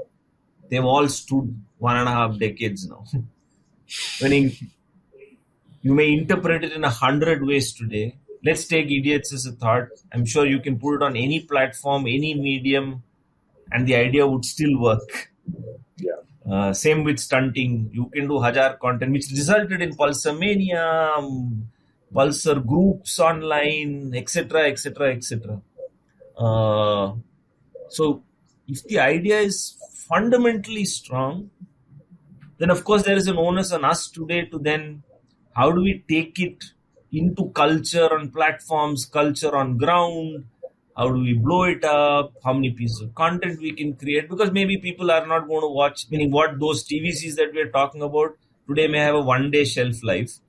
they've all stood 1.5 decades now. You may interpret it in 100 ways today. Let's take idiots as a thought. I'm sure you can put it on any platform, any medium, and the idea would still work. Yeah. Same with stunting. You can do Hajar content, which resulted in Pulsar Mania, Pulsar groups online, etc., etc., etc. So if the idea is fundamentally strong, then of course there is an onus on us today to then how do we take it into culture on platforms, culture on ground? How do we blow it up? How many pieces of content we can create? Because maybe people are not going to watch, meaning what those TVCs that we are talking about today may have a one-day shelf life,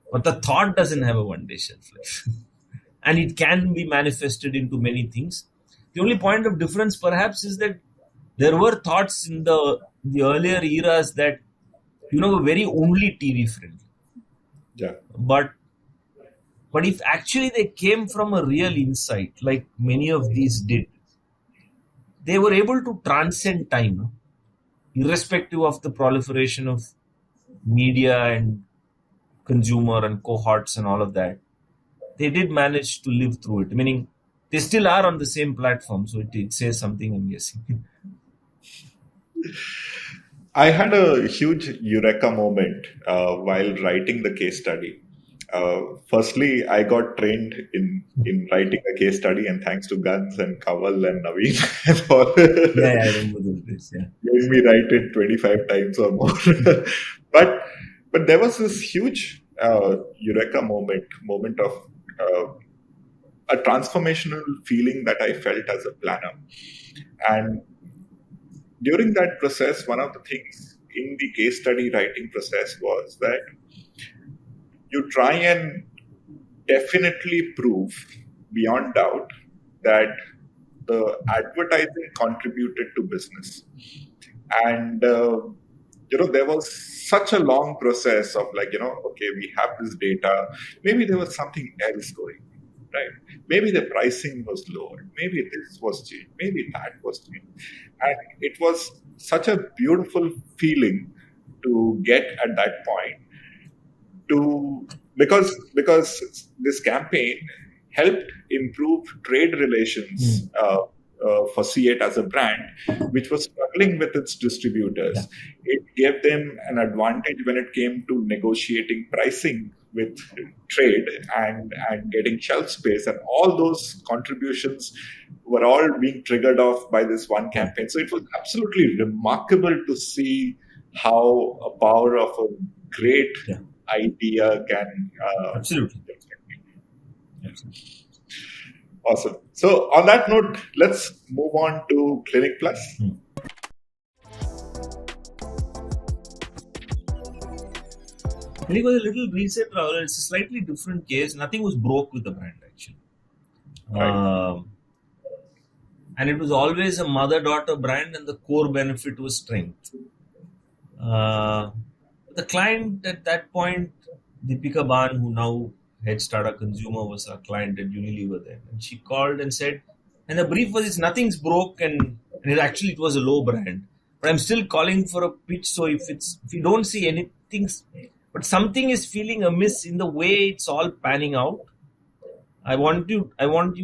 but the thought doesn't have a one-day shelf life. And it can be manifested into many things. The only point of difference perhaps is that there were thoughts in the earlier eras that, were very only TV friendly. Yeah. But if actually they came from a real insight, like many of these did, they were able to transcend time, irrespective of the proliferation of media and consumer and cohorts and all of that, they did manage to live through it. Meaning, they still are on the same platform, so it says something, I'm guessing. I had a huge eureka moment while writing the case study. Firstly, I got trained in writing a case study, and thanks to Guns and Kaval and Naveen and all, Yeah, I remember those days. Yeah. made me write it 25 times or more. but but there was this huge eureka moment of a transformational feeling that I felt as a planner. And during that process, one of the things in the case study writing process was that you try and definitely prove beyond doubt that the advertising contributed to business. And, there was such a long process of okay, we have this data. Maybe there was something else going on. Right? Maybe the pricing was lower. Maybe this was changed. Maybe that was changed. And it was such a beautiful feeling to get at that point. Because this campaign helped improve trade relations for Ceat as a brand, which was struggling with its distributors. Yeah. It gave them an advantage when it came to negotiating pricing with trade and getting shelf space, and all those contributions were all being triggered off by this one campaign. So it was absolutely remarkable to see how a power of a great idea can absolutely. Awesome. So on that note, let's move on to Clinic Plus. Clinic was a little reset, Rahul. It's a slightly different case. Nothing was broke with the brand, actually. Right. And it was always a mother-daughter brand, and the core benefit was strength. The client at that point, Deepika Ban, who now heads Tata Consumer, was our client at Unilever then. And she called and said, and the brief was, nothing's broke, and it was a low brand. But I'm still calling for a pitch, so if you don't see anything, but something is feeling amiss in the way it's all panning out, I want you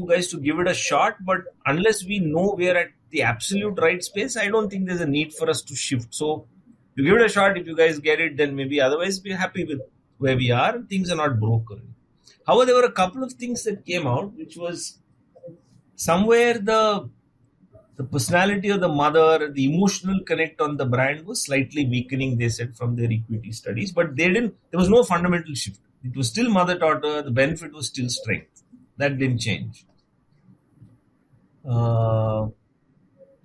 guys to give it a shot, but unless we know we're at the absolute right space, I don't think there's a need for us to shift. So you give it a shot. If you guys get it, then maybe. Otherwise, we're happy with where we are. Things are not broken. However, there were a couple of things that came out, which was somewhere the personality of the mother, the emotional connect on the brand was slightly weakening, they said, from their equity studies. But there was no fundamental shift. It was still mother-daughter. The benefit was still strength. That didn't change. So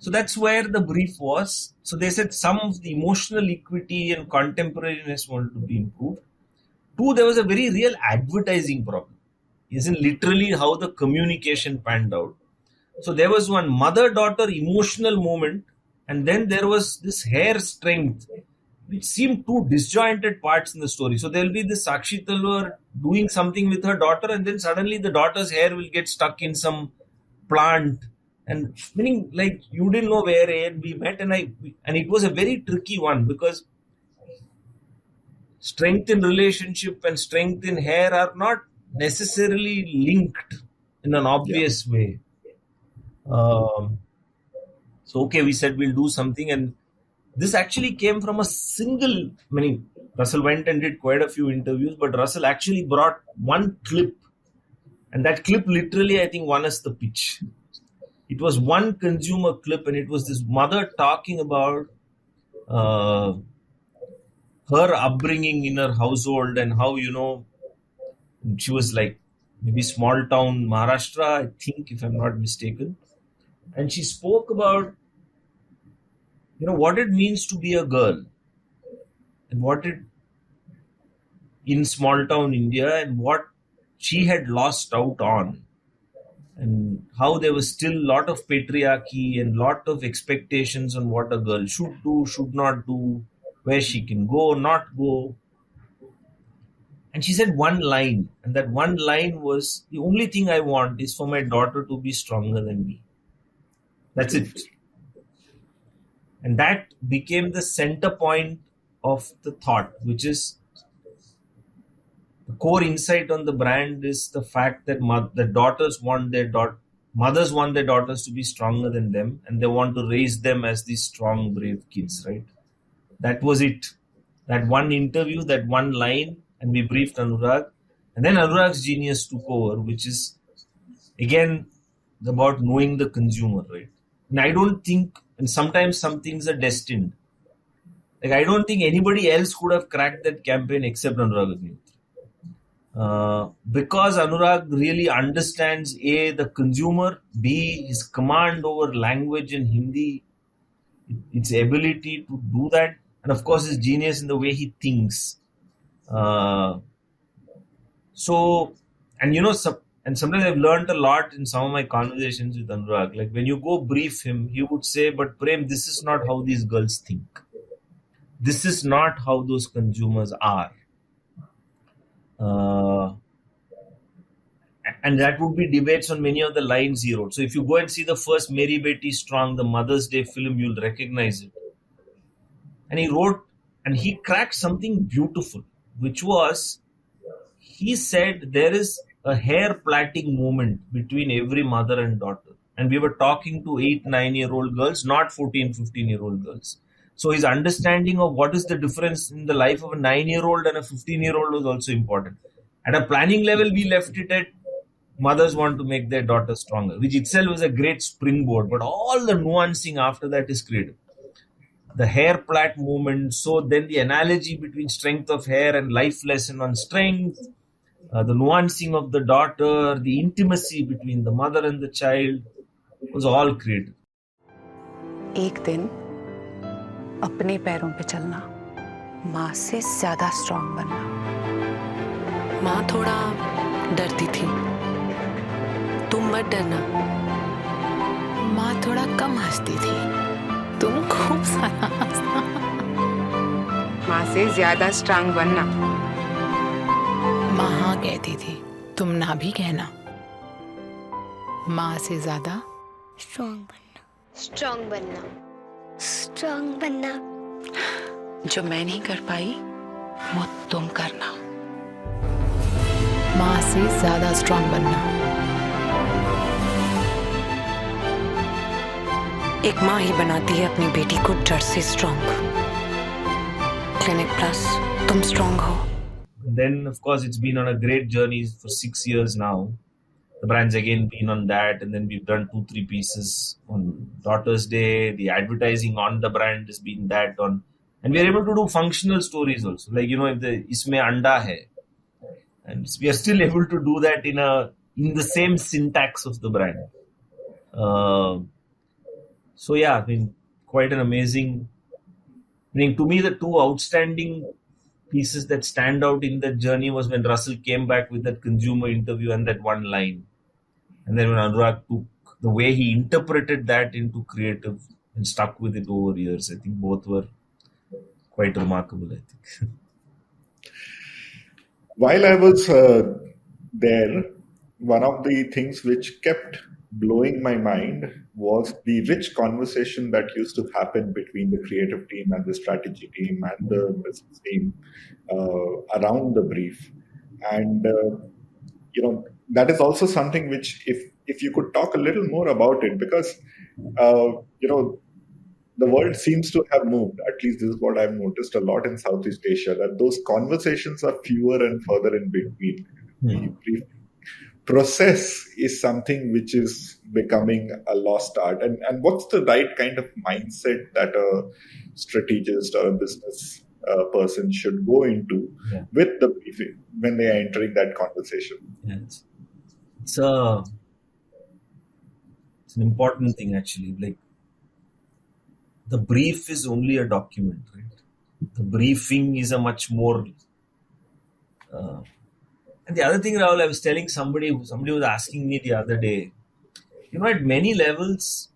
that's where the brief was. So they said some of the emotional equity and contemporariness wanted to be improved. Two, there was a very real advertising problem. Isn't literally how the communication panned out. So there was one mother-daughter emotional moment, and then there was this hair strength, which seemed two disjointed parts in the story. So there will be this Sakshi Talwar doing something with her daughter, and then suddenly the daughter's hair will get stuck in some plant, and meaning like you didn't know where A and B met, and it was a very tricky one because strength in relationship and strength in hair are not necessarily linked in an obvious way. So okay, we said we'll do something, and this actually came from a single. Russell went and did quite a few interviews, but Russell actually brought one clip, and that clip literally, I think, won us the pitch. It was one consumer clip, and it was this mother talking about her upbringing in her household and how, she was like maybe small town Maharashtra, I think, if I'm not mistaken. And she spoke about, what it means to be a girl and what it in small town India and what she had lost out on, and how there was still a lot of patriarchy and lot of expectations on what a girl should do, should not do, where she can go, not go. And she said one line, and that one line was, the only thing I want is for my daughter to be stronger than me. That's it. And that became the center point of the thought, which is the core insight on the brand is the fact that mothers want their daughters to be stronger than them, and they want to raise them as these strong, brave kids, right? That was it. That one interview, that one line, and we briefed Anurag. And then Anurag's genius took over, which is, again, about knowing the consumer, right? And I don't think, and sometimes some things are destined. Like, I don't think anybody else could have cracked that campaign except Anurag Agnihotra. Because Anurag really understands A, the consumer, B, his command over language in Hindi, its ability to do that, and of course his genius in the way he thinks. And sometimes I've learned a lot in some of my conversations with Anurag. Like when you go brief him, he would say, but Prem, this is not how these girls think. This is not how those consumers are. And that would be debates on many of the lines he wrote. So if you go and see the first Meri, Beti, Strong, the Mother's Day film, you'll recognize it. And he wrote, and he cracked something beautiful, which was, he said there is a hair plaiting moment between every mother and daughter. And we were talking to 8, 9-year-old girls, not 14, 15-year-old girls. So his understanding of what is the difference in the life of a 9-year-old and a 15-year-old was also important. At a planning level, we left it at mothers want to make their daughters stronger, which itself was a great springboard. But all the nuancing after that is creative. The hair plait movement, so then the analogy between strength of hair and life lesson on strength, the nuancing of the daughter, the intimacy between the mother and the child was all creative. एक दिन अपने पैरों पे चलना, माँ से ज्यादा strong बनना। माँ थोड़ा डरती थी, तुम मत डरना। माँ थोड़ा कम हंसती थी, तुम खूब सारा हंसना। माँ से ज्यादा स्ट्रॉन्ग बनना। माँ हाँ कहती थी, तुम ना भी कहना। माँ से ज्यादा स्ट्रॉन्ग बनना, स्ट्रॉन्ग बनना, स्ट्रॉन्ग बनना। जो मैं नहीं कर पाई, वो तुम करना। माँ से ज्यादा स्ट्रॉन्ग बनना। एक माँ ही बनाती है अपनी बेटी को डर से स्ट्रॉन्ग। क्लिनिक प्लस, तुम स्ट्रॉन्ग हो। Then, of course, it's been on a great journey for 6 years now. The brand's again been on that, and then we've done 2-3 pieces on Daughter's Day. The advertising on the brand has been that on, and we're able to do functional stories also. Like, if the isme anda hai, and we are still able to do that in the same syntax of the brand. So yeah, I mean, quite an amazing. I mean, to me, the two outstanding pieces that stand out in that journey was when Russell came back with that consumer interview and that one line. And then when Anurag took the way he interpreted that into creative and stuck with it over years, I think both were quite remarkable, I think. While I was there, one of the things which kept blowing my mind was the rich conversation that used to happen between the creative team and the strategy team and the business team around the brief. And, that is also something which, if you could talk a little more about it, because, the world seems to have moved, at least this is what I've noticed a lot in Southeast Asia, that those conversations are fewer and further in between. The brief process is something which is becoming a lost art. And what's the right kind of mindset that a strategist or a business person should go into with the briefing when they are entering that conversation? Yeah, it's an important thing, actually. Like, the brief is only a document, right? The briefing is a much more... And the other thing, Rahul, I was telling somebody was asking me the other day, at many levels,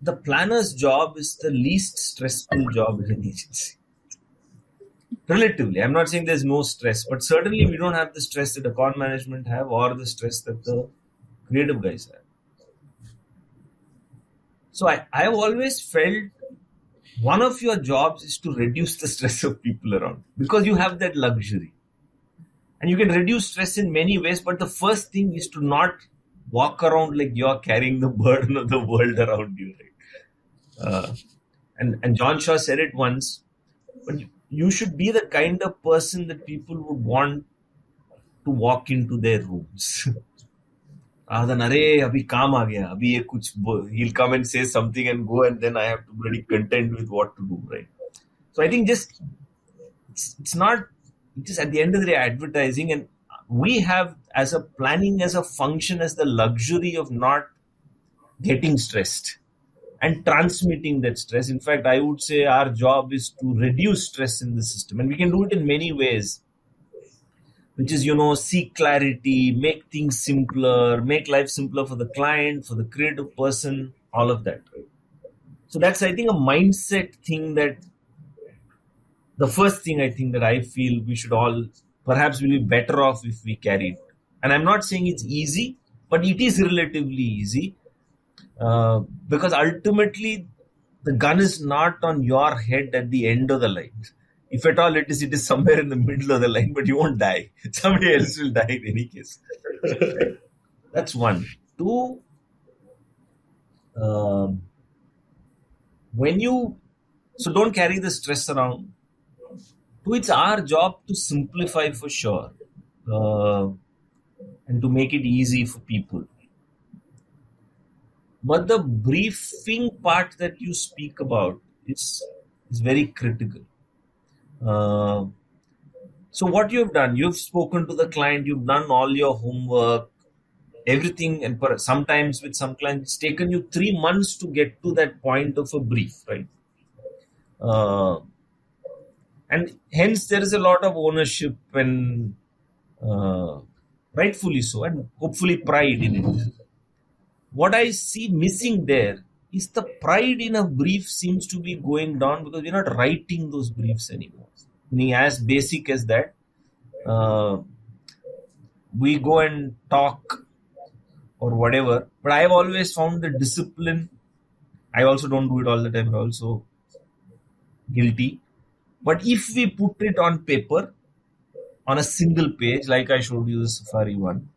the planner's job is the least stressful job in an agency. Relatively. I'm not saying there's no stress, but certainly we don't have the stress that account management have or the stress that the creative guys have. So I've always felt one of your jobs is to reduce the stress of people around, because you have that luxury. And you can reduce stress in many ways, but the first thing is to not walk around like you're carrying the burden of the world around you. Right? And John Shaw said it once, but you should be the kind of person that people would want to walk into their rooms. He'll come and say something and go, and then I have to be really content with what to do, right? So I think just it's not just at the end of the day advertising, and we have as a planning as a function as the luxury of not getting stressed and transmitting that stress. In fact, I would say our job is to reduce stress in the system, and we can do it in many ways, which is, seek clarity, make things simpler, make life simpler for the client, for the creative person, all of that. Right? So that's, I think, a mindset thing that the first thing I think that I feel we should all perhaps will be better off if we carry it. And I'm not saying it's easy, but it is relatively easy because ultimately the gun is not on your head at the end of the line. If at all it is somewhere in the middle of the line, but you won't die. Somebody else will die in any case. That's one. Two, so don't carry the stress around. Two, it's our job to simplify for sure and to make it easy for people. But the briefing part that you speak about is very critical. So what you've done, you've spoken to the client, you've done all your homework, everything, and sometimes with some clients, it's taken you 3 months to get to that point of a brief, right? And hence there is a lot of ownership and rightfully so, and hopefully pride in it. What I see missing there is the pride in a brief seems to be going down because we're not writing those briefs anymore. Meaning, as basic as that, we go and talk or whatever. But I've always found the discipline. I also don't do it all the time. I'm also guilty. But if we put it on paper, on a single page, like I showed you the Safari one,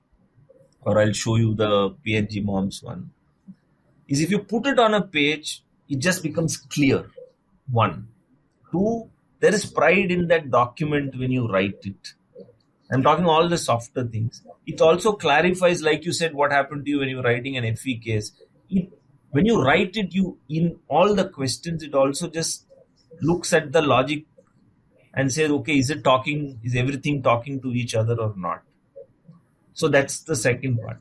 or I'll show you the PNG Moms one, is if you put it on a page, it just becomes clear. One. Two, there is pride in that document when you write it. I'm talking all the softer things. It also clarifies, like you said, what happened to you when you're writing an FE case. When you write it, in all the questions, it also just looks at the logic and says, okay, is everything talking to each other or not? So that's the second part.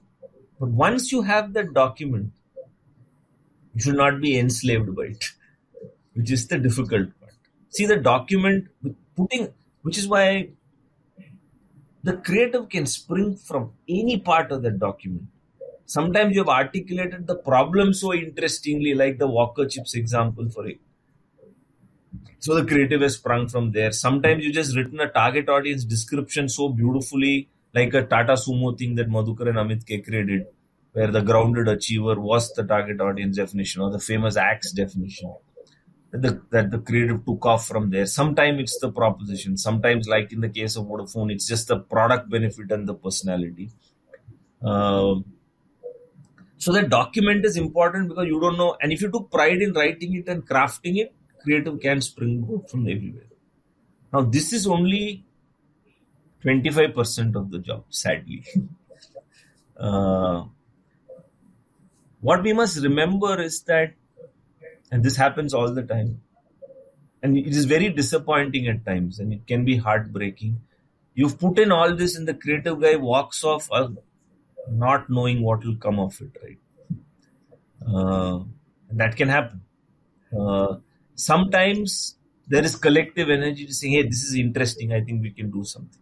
But once you have that document, you should not be enslaved by it, which is the difficult part. See, the document, which is why the creative can spring from any part of that document. Sometimes you have articulated the problem so interestingly, like the Walker chips example for it. So the creative has sprung from there. Sometimes you just written a target audience description so beautifully, like a Tata Sumo thing that Madhukar and Amit Kekre did, where the grounded achiever was the target audience definition, or the famous ACTS definition that the creative took off from there. Sometimes it's the proposition. Sometimes, like in the case of Vodafone, it's just the product benefit and the personality. So the document is important because you don't know. And if you took pride in writing it and crafting it, creative can spring from everywhere. Now, this is only 25% of the job, sadly. What we must remember is that, and this happens all the time, and it is very disappointing at times, and it can be heartbreaking. You've put in all this, and the creative guy walks off not knowing what will come of it, right? That can happen. Sometimes there is collective energy to say, hey, this is interesting, I think we can do something.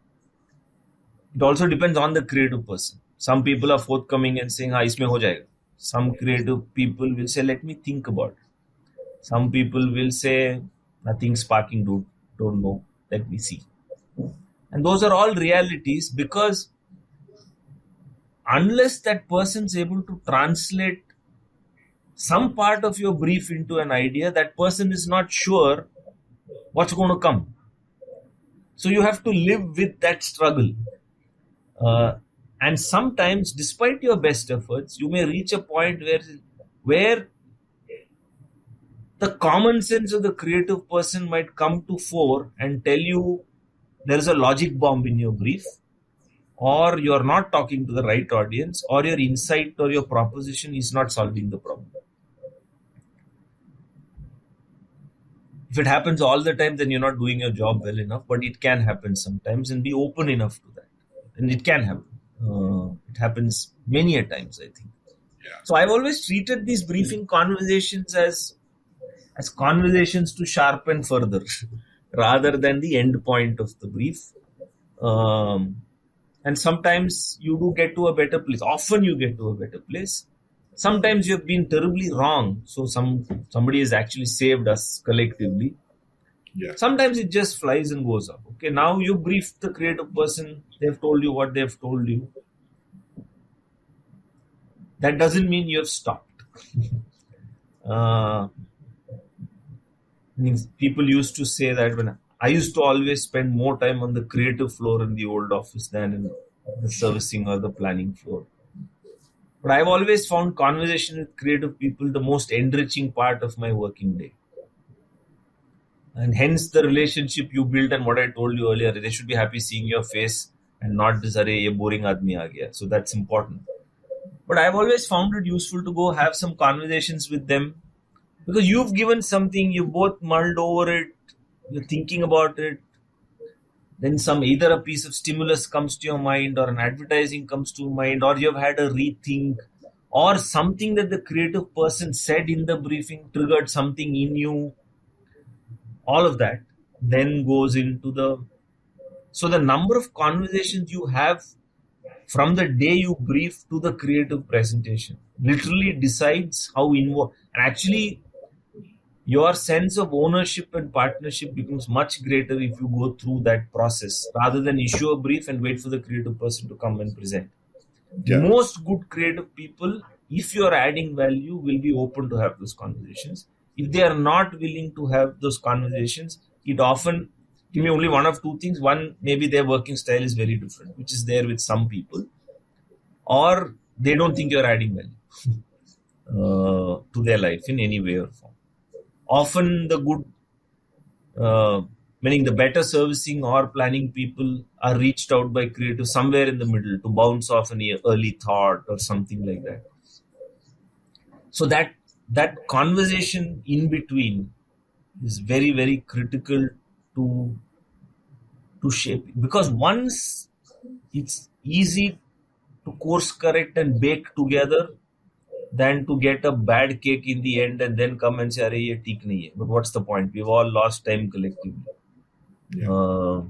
It also depends on the creative person. Some people are forthcoming and saying, isme ho jayega. Some creative people will say, let me think about it. Some people will say, nothing sparking, dude, don't know, let me see. And those are all realities, because unless that person is able to translate some part of your brief into an idea, that person is not sure what's going to come. So you have to live with that struggle. And sometimes, despite your best efforts, you may reach a point where the common sense of the creative person might come to fore and tell you there is a logic bomb in your brief, or you're not talking to the right audience, or your insight or your proposition is not solving the problem. If it happens all the time, then you're not doing your job well enough, but it can happen sometimes, and be open enough to that. And it can happen. It happens many a times, I think. Yeah. So I've always treated these briefing conversations as conversations to sharpen further rather than the end point of the brief. And sometimes you do get to a better place. Often you get to a better place. Sometimes you have been terribly wrong. So somebody has actually saved us collectively. Yeah. Sometimes it just flies and goes up. Okay, now you briefed the creative person. They've told you what they've told you. That doesn't mean you have stopped. People used to say that when I used to always spend more time on the creative floor in the old office than in the servicing or the planning floor. But I've always found conversation with creative people the most enriching part of my working day. And hence the relationship you build, and what I told you earlier, they should be happy seeing your face and not this, "Arey, ye boring aadmi aa gaya." So that's important. But I've always found it useful to go have some conversations with them, because you've given something, you both mulled over it, you're thinking about it. Then either a piece of stimulus comes to your mind, or an advertising comes to mind, or you've had a rethink, or something that the creative person said in the briefing triggered something in you. All of that then goes into so the number of conversations you have from the day you brief to the creative presentation literally decides how involved. And actually, your sense of ownership and partnership becomes much greater if you go through that process rather than issue a brief and wait for the creative person to come and present. Yeah. Most good creative people, if you're adding value, will be open to have those conversations. If they are not willing to have those conversations, it often give me only one of two things. One, maybe their working style is very different, which is there with some people, or they don't think you're adding value to their life in any way or form. Often the good, meaning the better servicing or planning people, are reached out by creative somewhere in the middle to bounce off an early thought or something like that. So that conversation in between is very, very critical to shape it. Because once it's easy to course correct and bake together than to get a bad cake in the end and then come and say, "Arey, ye theek nahi hai." But what's the point? We've all lost time collectively. Yeah.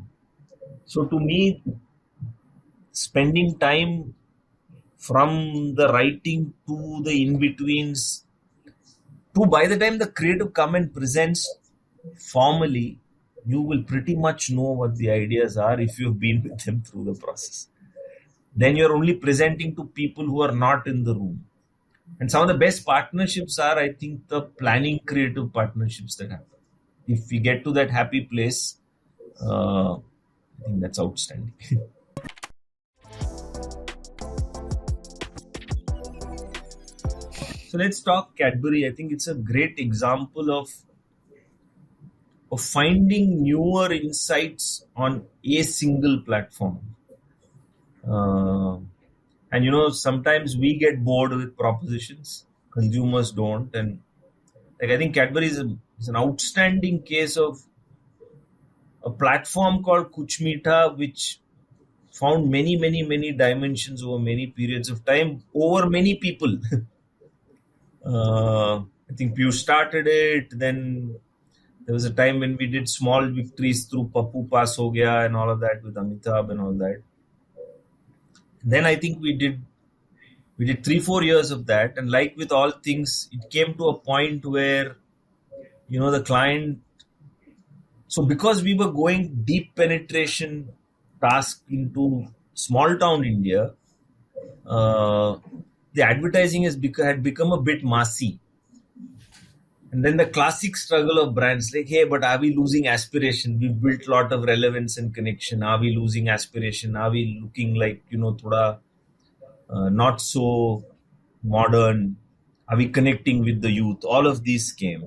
So to me, spending time from the writing to the in-betweens, to by the time the creative come and presents formally, you will pretty much know what the ideas are if you've been with them through the process. Then you're only presenting to people who are not in the room. And some of the best partnerships are, I think, the planning creative partnerships that happen. If we get to that happy place, I think that's outstanding. So let's talk Cadbury. I think it's a great example of finding newer insights on a single platform. And sometimes we get bored with propositions, consumers don't. And I think Cadbury is an outstanding case of a platform called Kuch Meetha, which found many, many, many dimensions over many periods of time, over many people. I think Piyush started it. Then there was a time when we did small victories through Pappu Pass Ho Gaya and all of that with Amitabh and all that. Then I think we did 3-4 years of that. And like with all things, it came to a point where, the client. So because we were going deep penetration task into small town India, the advertising had become a bit massy. And then the classic struggle of brands like, hey, but are we losing aspiration? We've built a lot of relevance and connection. Are we losing aspiration? Are we looking like, thoda, not so modern? Are we connecting with the youth? All of these came.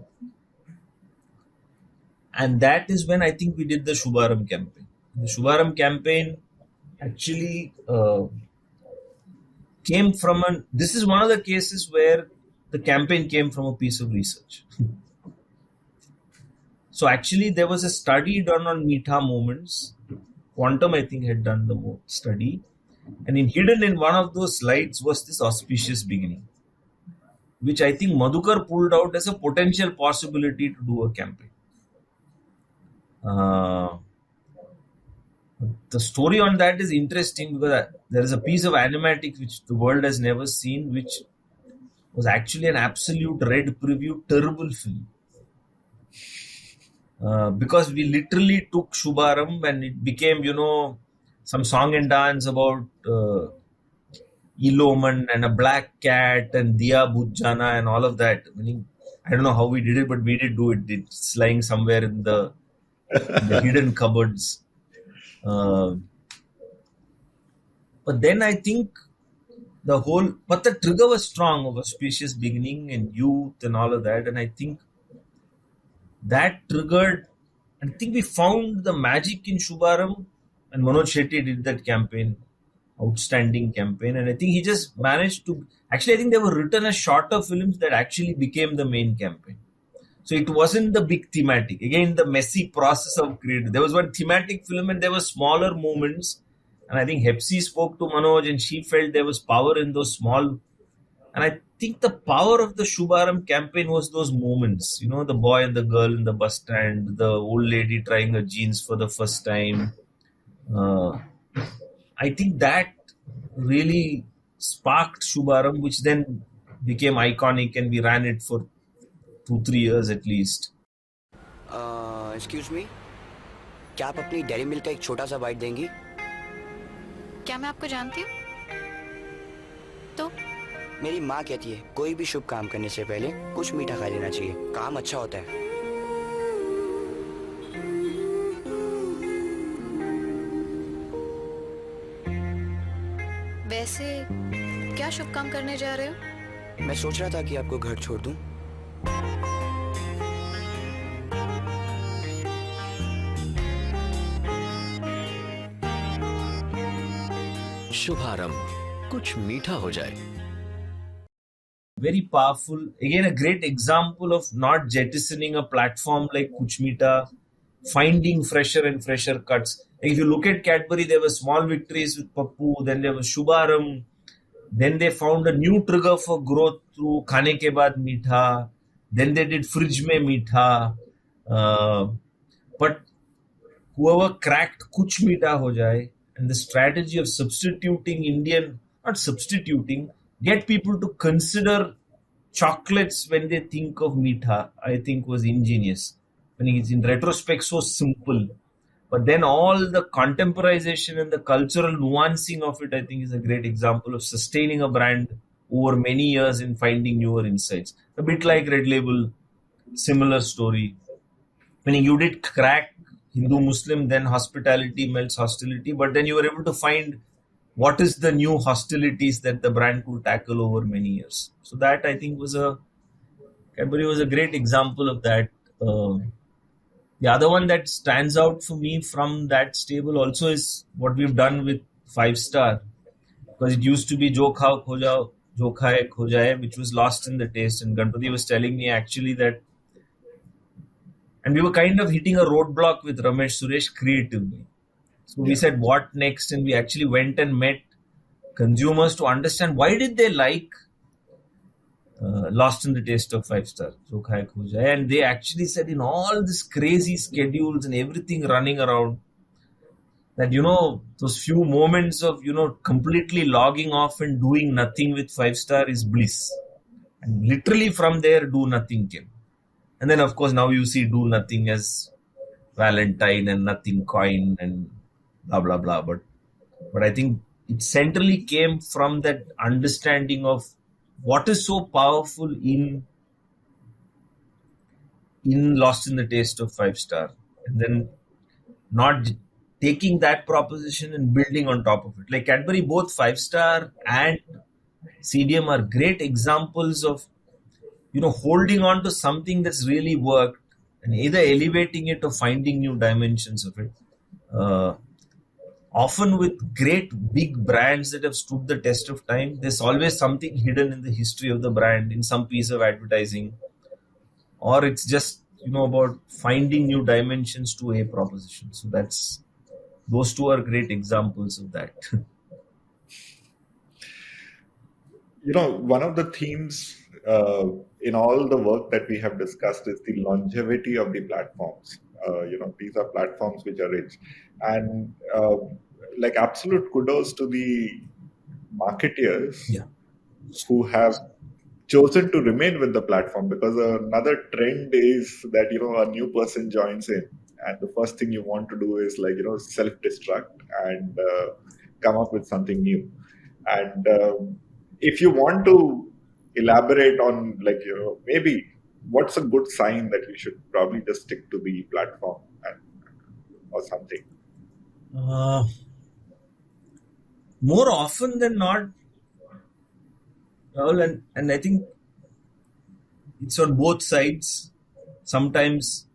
And that is when I think we did the Shubharam campaign. The Shubharam campaign actually came from this is one of the cases where the campaign came from a piece of research. So actually there was a study done on Meetha moments. Quantum, I think, had done the study. And hidden in one of those slides was this auspicious beginning, which I think Madhukar pulled out as a potential possibility to do a campaign. The story on that is interesting because there is a piece of animatics which the world has never seen, which was actually an absolute red preview, terrible film. Because we literally took Shubharam and it became, some song and dance about Iloman and a black cat and Diya Bujjana and all of that. I don't know how we did it, but we did do it. It's lying somewhere in the hidden cupboards. But then I think but the trigger was strong of auspicious beginning and youth and all of that. And I think that triggered, I think we found the magic in Shubharam, and Manoj Shetty did that campaign, outstanding campaign. And I think he just managed to, actually I think they were written as shorter films that actually became the main campaign. So it wasn't the big thematic. Again, the messy process of creating. There was one thematic film and there were smaller moments. And I think Hepsi spoke to Manoj and she felt there was power in those small. And I think the power of the Shubharam campaign was those moments. The boy and the girl in the bus stand, the old lady trying her jeans for the first time. I think that really sparked Shubharam, which then became iconic and we ran it for 2-3 years at least. Excuse me, क्या आप अपनी dairy milk का एक छोटा सा bite देंगी? क्या मैं आपको जानती हूँ? तो मेरी माँ कहती है कोई भी शुभ काम करने से पहले कुछ मीठा खा लेना चाहिए, काम अच्छा होता है. वैसे क्या शुभ काम करने जा रहे हो? मैं सोच रहा था कि आपको घर छोड़ दूं. शुभारंभ, कुछ मीठा हो जाए. Very powerful. Again, a great example of not jettisoning a platform like Kuch Meetha, finding fresher and fresher cuts. If you look at Cadbury, there were small victories with Pappu, then there was Shubharam, then they found a new trigger for growth through Khane Ke Baad Meetha, then they did Fridge Mein Meetha. But whoever cracked Kuch Meetha Ho Jaye, and the strategy of substituting get people to consider chocolates when they think of meetha, I think was ingenious. When it's in retrospect so simple. But then all the contemporization and the cultural nuancing of it, I think, is a great example of sustaining a brand over many years and finding newer insights. A bit like Red Label, similar story. Meaning you did crack Hindu-Muslim, then hospitality melts hostility, but then you were able to find what is the new hostilities that the brand could tackle over many years. So that, I think, Cadbury was a great example of that. The other one that stands out for me from that stable also is what we've done with 5-star, because it used to be Jo Khao Kho Jao, Jo Khaye Kho Jaye, which was lost in the taste. And Ganpati was telling me actually that, and we were kind of hitting a roadblock with Ramesh Suresh creatively. So we said, what next? And we actually went and met consumers to understand why did they like Lost in the Taste of 5-star, Jo Khaye Kho Jaye. And they actually said, in all this crazy schedules and everything running around, that, those few moments of, completely logging off and doing nothing with 5-star is bliss. And literally from there, do nothing came. And then, of course, now you see do nothing as Valentine and nothing coin and blah, blah, blah. But I think it centrally came from that understanding of what is so powerful in lost in the taste of 5-star, and then not taking that proposition and building on top of it. Like Cadbury, both 5-star and CDM are great examples of, holding on to something that's really worked and either elevating it or finding new dimensions of it. Often with great big brands that have stood the test of time, there's always something hidden in the history of the brand, in some piece of advertising, or it's just, about finding new dimensions to a proposition. So those two are great examples of that. One of the themes in all the work that we have discussed is the longevity of the platforms. These are platforms which are rich. And absolute kudos to the marketeers who have chosen to remain with the platform, because another trend is that, a new person joins in and the first thing you want to do is self-destruct and come up with something new. And if you want to elaborate on maybe what's a good sign that you should probably just stick to the platform or something. More often than not, and I think it's on both sides. Sometimes,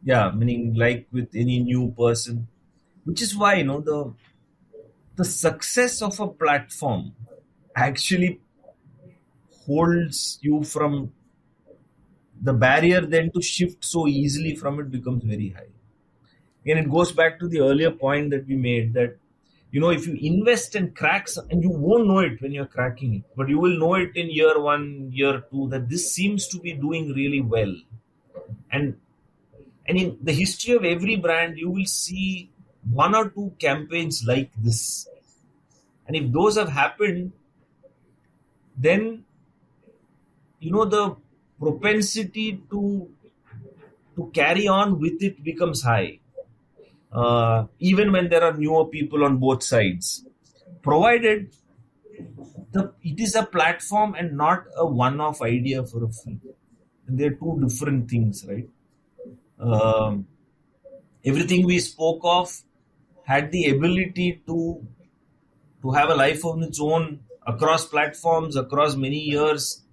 meaning like with any new person, which is why, the success of a platform actually holds you from the barrier then to shift so easily from it becomes very high. And it goes back to the earlier point that we made that, if you invest and cracks, and you won't know it when you're cracking it, but you will know it in year 1, year 2, that this seems to be doing really well. And in the history of every brand, you will see 1 or 2 campaigns like this. And if those have happened, then, the propensity to carry on with it becomes high. Even when there are newer people on both sides, provided it is a platform and not a one-off idea for a film. And they're two different things, right? Everything we spoke of had the ability to have a life of its own across platforms, across many years.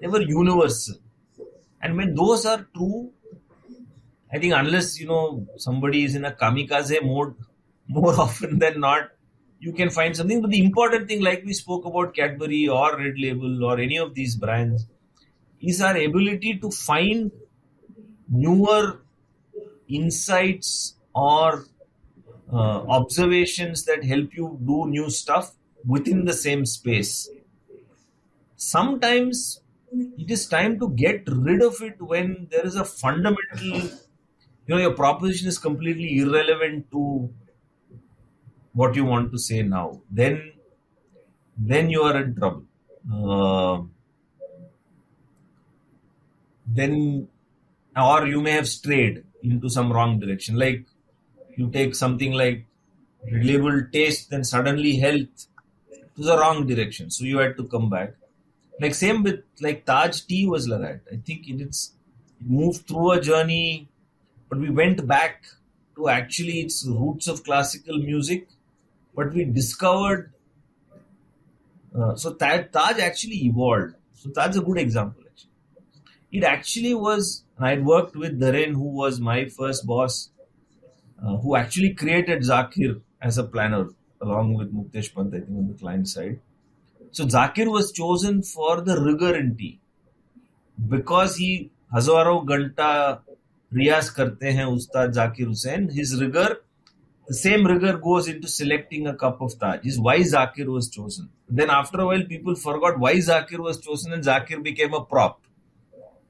They were universal. And when those are true, I think unless, somebody is in a kamikaze mode, more often than not, you can find something. But the important thing, like we spoke about Cadbury or Red Label or any of these brands, is our ability to find newer insights or observations that help you do new stuff within the same space. Sometimes it is time to get rid of it when there is a fundamental, your proposition is completely irrelevant to what you want to say now. Then you are in trouble. Or you may have strayed into some wrong direction. Like you take something like labeled taste, then suddenly health, it was a wrong direction. So you had to come back. Like same with like Taj tea was like that. I think it moved through a journey, but we went back to actually its roots of classical music. But we discovered, so Taj actually evolved. So Taj is a good example. Actually, it actually was. I had worked with Dharen, who was my first boss, who actually created Zakir as a planner along with Muktesh Pant, I think, on the client side. So Zakir was chosen for the rigor in tea because he Hazaro Ganta Riyaz karte hain Ustad Zakir Hussain. His rigor, the same rigor goes into selecting a cup of Taj. Is why Zakir was chosen. Then after a while, people forgot why Zakir was chosen, and Zakir became a prop.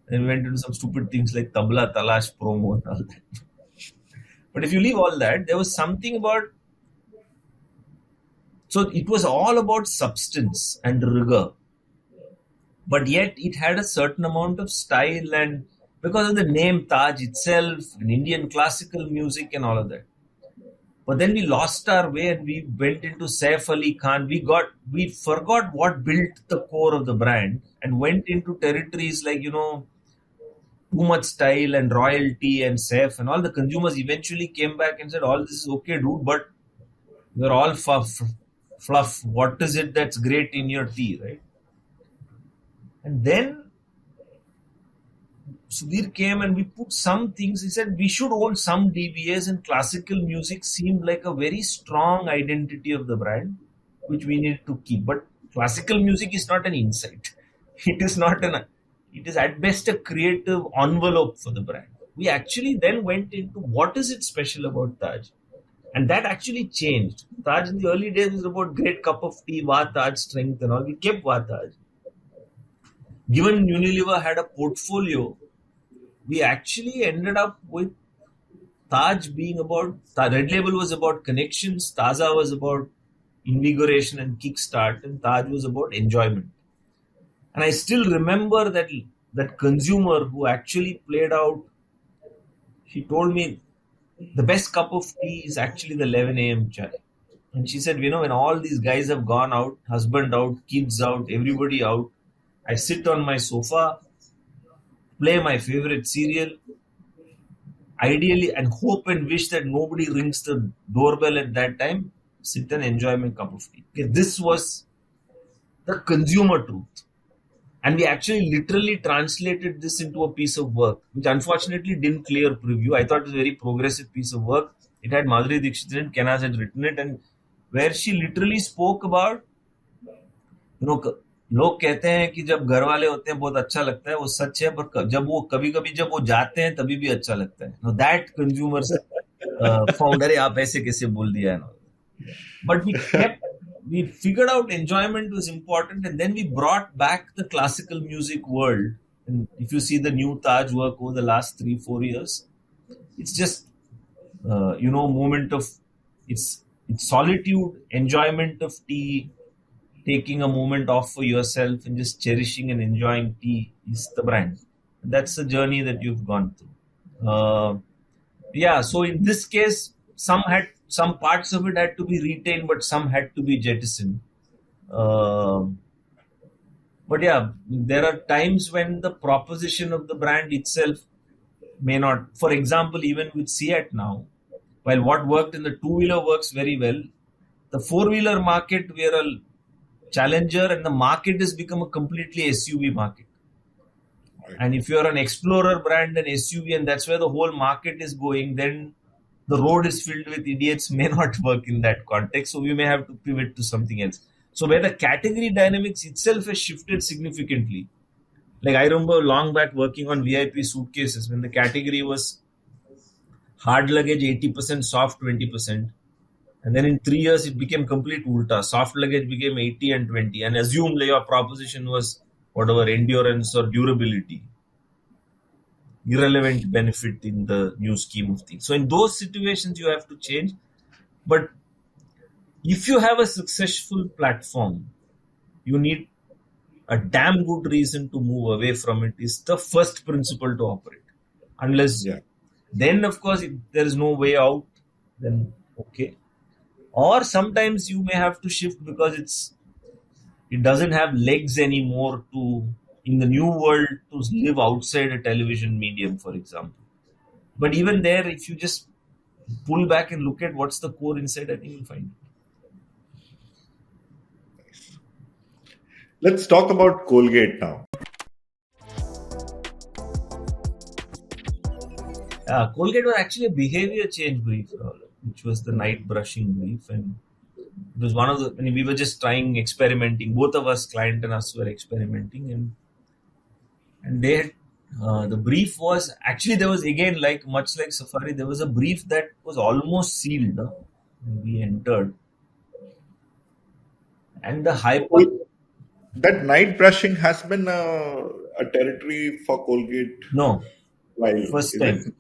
And we went into some stupid things like Tabla Talash promo and all that. But if you leave all that, there was something about. So it was all about substance and rigor. But yet it had a certain amount of style, and because of the name Taj itself, and Indian classical music and all of that. But then we lost our way and we went into Saif Ali Khan. We forgot what built the core of the brand and went into territories like, to too much style and royalty and safe and all, the consumers eventually came back and said, all this is okay, dude, but you're all fluff. What is it that's great in your tea, right? And then Sudhir came and we put some things. He said we should own some DBAs, and classical music seemed like a very strong identity of the brand, which we need to keep. But classical music is not an insight. It is at best a creative envelope for the brand. We actually then went into what is it special about Taj? And that actually changed. Taj in the early days was about great cup of tea, Va Taj strength and all. We kept Va Taj. Given Unilever had a portfolio, we actually ended up with Taj being about, Red Label was about connections, Taza was about invigoration and kickstart, and Taj was about enjoyment. And I still remember that consumer who actually played out, she told me the best cup of tea is actually the 11 a.m. chai. And she said, when all these guys have gone out, husband out, kids out, everybody out, I sit on my sofa, play my favorite serial, ideally, and hope and wish that nobody rings the doorbell at that time, sit and enjoy my cup of tea. Okay, this was the consumer truth. And we actually literally translated this into a piece of work, which unfortunately didn't clear preview. I thought it was a very progressive piece of work. It had Madhuri Dixit in it, Kenaz had written it, and where she literally spoke about, लोग कहते हैं कि जब घर वाले होते हैं बहुत अच्छा लगता है, वो सच है, पर जब वो कभी-कभी जब वो जाते हैं तभी भी अच्छा लगता है. Now that consumers found, अरे आप ऐसे कैसे बोल दिया है. But we figured out enjoyment was important, and then we brought back the classical music world. And if you see the new Taj work over the last 3-4 years, it's just moment of it's solitude, enjoyment of tea, taking a moment off for yourself and just cherishing and enjoying tea is the brand. That's the journey that you've gone through. So in this case, some parts of it had to be retained, but some had to be jettisoned. But yeah, there are times when the proposition of the brand itself may not. For example, even with Ceat now, while what worked in the two-wheeler works very well, the four-wheeler market, we are a challenger, and the market has become a completely SUV market. Right. And if you're an Explorer brand and SUV, and that's where the whole market is going, then the road is filled with idiots may not work in that context. So we may have to pivot to something else. So where the category dynamics itself has shifted significantly. Like I remember long back working on VIP suitcases when the category was hard luggage 80%, soft 20%. And then in 3 years, it became complete ulta. Soft luggage became 80 and 20. And assume your proposition was whatever, endurance or durability. Irrelevant benefit in the new scheme of things. So in those situations, you have to change. But if you have a successful platform, you need a damn good reason to move away from it. Is the first principle to operate. Unless, then of course, if there is no way out, then okay. Or sometimes you may have to shift because it doesn't have legs anymore to, in the new world, to live outside a television medium, for example. But even there, if you just pull back and look at what's the core inside, I think you'll find it. Let's talk about Colgate now. Colgate was actually a behavior change brief, which was the night brushing brief, and it was one of the. We were just experimenting. Both of us, client and us, were experimenting, and they had the brief was actually there was again much like Safari. There was a brief that was almost sealed when we entered, and the that night brushing has been a territory for Colgate. No, first time.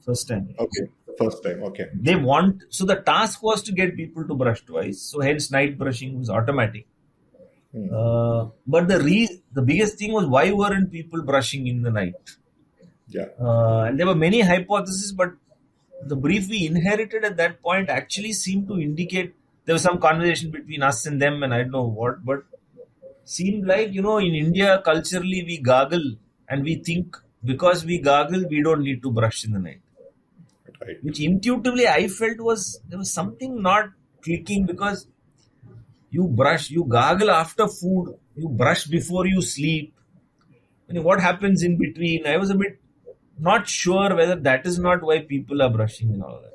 Okay. First time, okay. So the task was to get people to brush twice. So hence night brushing was automatic. But the biggest thing was why weren't people brushing in the night? Yeah. And there were many hypotheses, but the brief we inherited at that point actually seemed to indicate there was some conversation between us and them, and I don't know what, but seemed like, in India culturally we gargle and we think because we gargle, we don't need to brush in the night. Right. Which intuitively I felt there was something not clicking, because you gargle after food, you brush before you sleep. What happens in between? I was a bit not sure whether that is not why people are brushing and all that.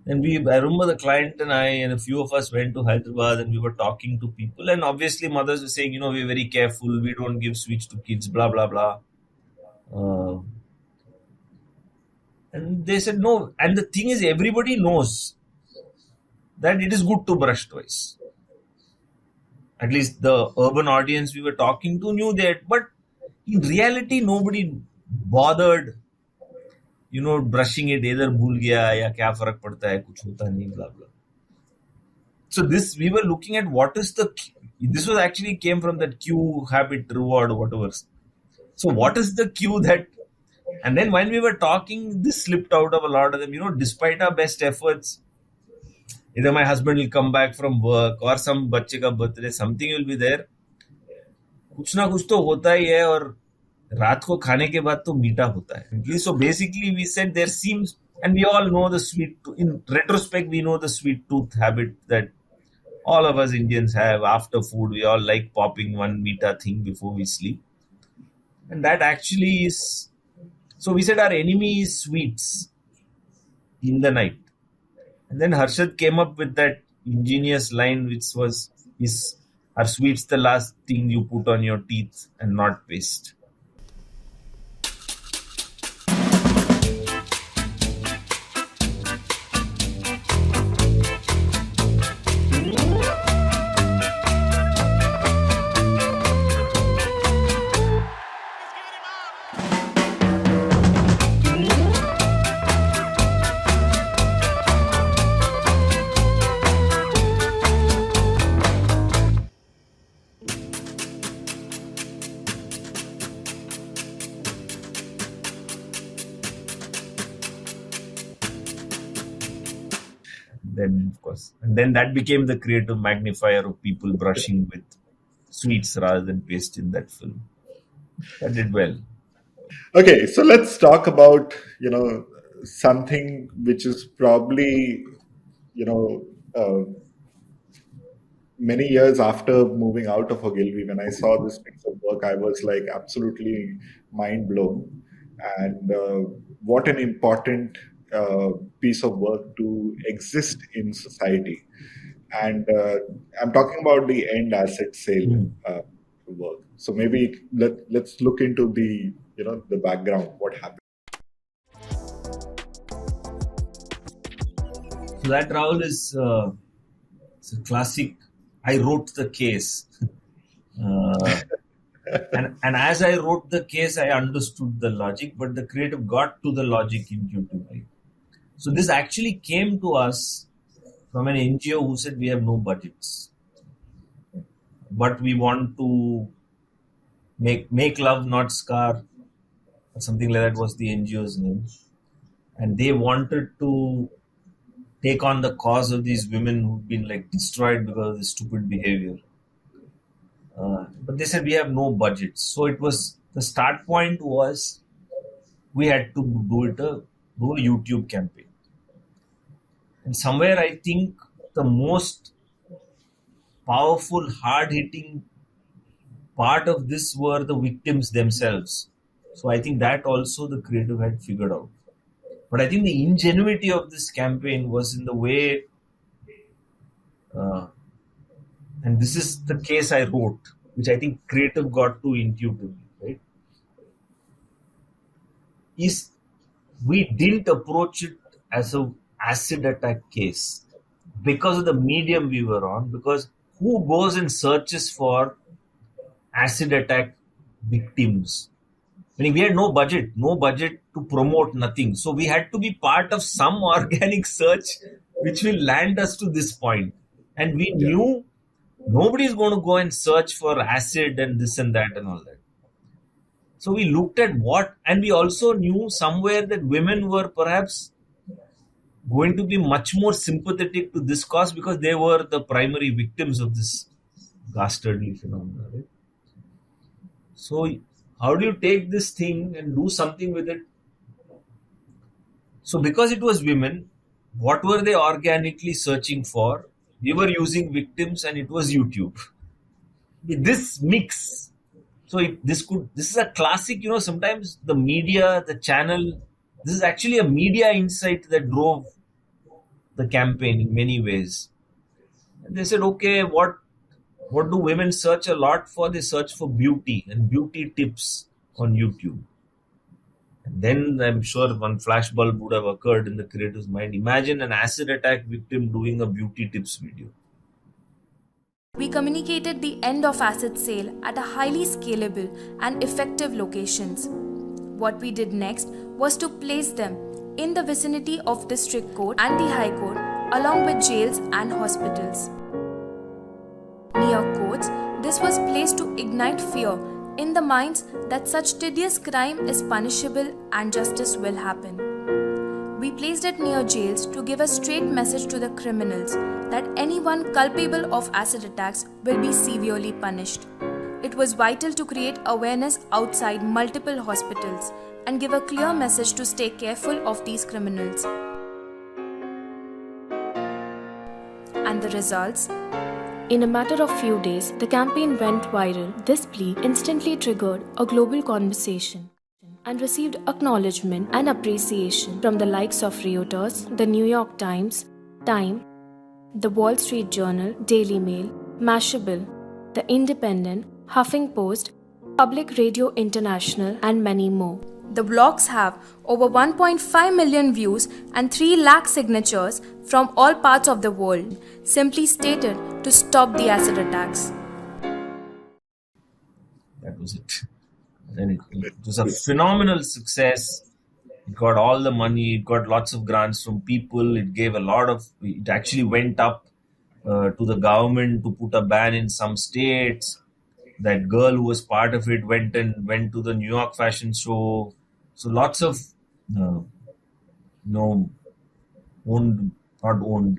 And I remember the client and I and a few of us went to Hyderabad and we were talking to people, and obviously mothers were saying, we're very careful, we don't give sweets to kids, blah, blah, blah. And they said no. And the thing is, everybody knows that it is good to brush twice. At least the urban audience we were talking to knew that. But in reality, nobody bothered, brushing it. Either bhul gaya ya kya farak padta hai, kuch hota nahi, blah, blah. So we were looking at this was actually came from that cue, habit, reward, whatever. So what is the cue that, and then when we were talking, this slipped out of a lot of them, despite our best efforts, either my husband will come back from work or some bachche ka birthday, something will be there. कुछ ना कुछ तो होता ही है, और रात को खाने के बाद तो मीठा होता है. So basically we said there seems, and we all know the sweet, in retrospect we know the sweet tooth habit that all of us Indians have. After food we all like popping one meeta thing before we sleep, and that actually is, so we said our enemy is sweets in the night. And then Harshad came up with that ingenious line, which was, are sweets the last thing you put on your teeth and not paste? Then, of course, and then that became the creative magnifier of people brushing with sweets rather than paste in that film. That did well. Okay, so let's talk about, something which is probably, many years after moving out of Ogilvy, when I saw this piece of work, I was like absolutely mind blown. And what an important piece of work to exist in society. And I'm talking about the end asset sale work. So maybe let's look into the background, what happened. So that, Rahul, is it's a classic. I wrote the case. And as I wrote the case, I understood the logic, but the creative got to the logic intuitively. So this actually came to us from an NGO who said we have no budgets, but we want to make love, not scar, or something like that was the NGO's name. And they wanted to take on the cause of these women who've been destroyed because of this stupid behavior. But they said we have no budget. So the start point was we had to do a YouTube campaign. And somewhere I think the most powerful, hard-hitting part of this were the victims themselves. So I think that also the creative had figured out. But I think the ingenuity of this campaign was in the way, and this is the case I wrote, which I think creative got to intuitively, right? Is we didn't approach it as a acid attack case because of the medium we were on, because who goes and searches for acid attack victims? I mean, we had no budget to promote, nothing. So we had to be part of some organic search which will land us to this point. And we knew nobody is going to go and search for acid and this and that and all that. So we looked at and we also knew somewhere that women were perhaps going to be much more sympathetic to this cause because they were the primary victims of this dastardly phenomenon. Right? So how do you take this thing and do something with it? So because it was women, what were they organically searching for? We were using victims and it was YouTube. This mix. So this is a classic, sometimes the media, the channel, this is actually a media insight that drove the campaign in many ways. And they said, okay, what do women search a lot for? They search for beauty and beauty tips on YouTube. And then I'm sure one flashbulb would have occurred in the creator's mind. Imagine an acid attack victim doing a beauty tips video. We communicated the end of acid sale at a highly scalable and effective locations. What we did next was to place them in the vicinity of District Court and the High Court, along with jails and hospitals. Near courts, this was placed to ignite fear in the minds that such tedious crime is punishable and justice will happen. We placed it near jails to give a straight message to the criminals that anyone culpable of acid attacks will be severely punished. It was vital to create awareness outside multiple hospitals and give a clear message to stay careful of these criminals. And the results? In a matter of few days, the campaign went viral. This plea instantly triggered a global conversation and received acknowledgement and appreciation from the likes of Reuters, the New York Times, Time, the Wall Street Journal, Daily Mail, Mashable, The Independent, Huffington Post, Public Radio International, and many more. The blogs have over 1.5 million views and 3 lakh signatures from all parts of the world, simply stated to stop the acid attacks. That was it. And it was a phenomenal success. It got all the money, it got lots of grants from people, it actually went up to the government to put a ban in some states. That girl who was part of it went to the New York fashion show. So lots of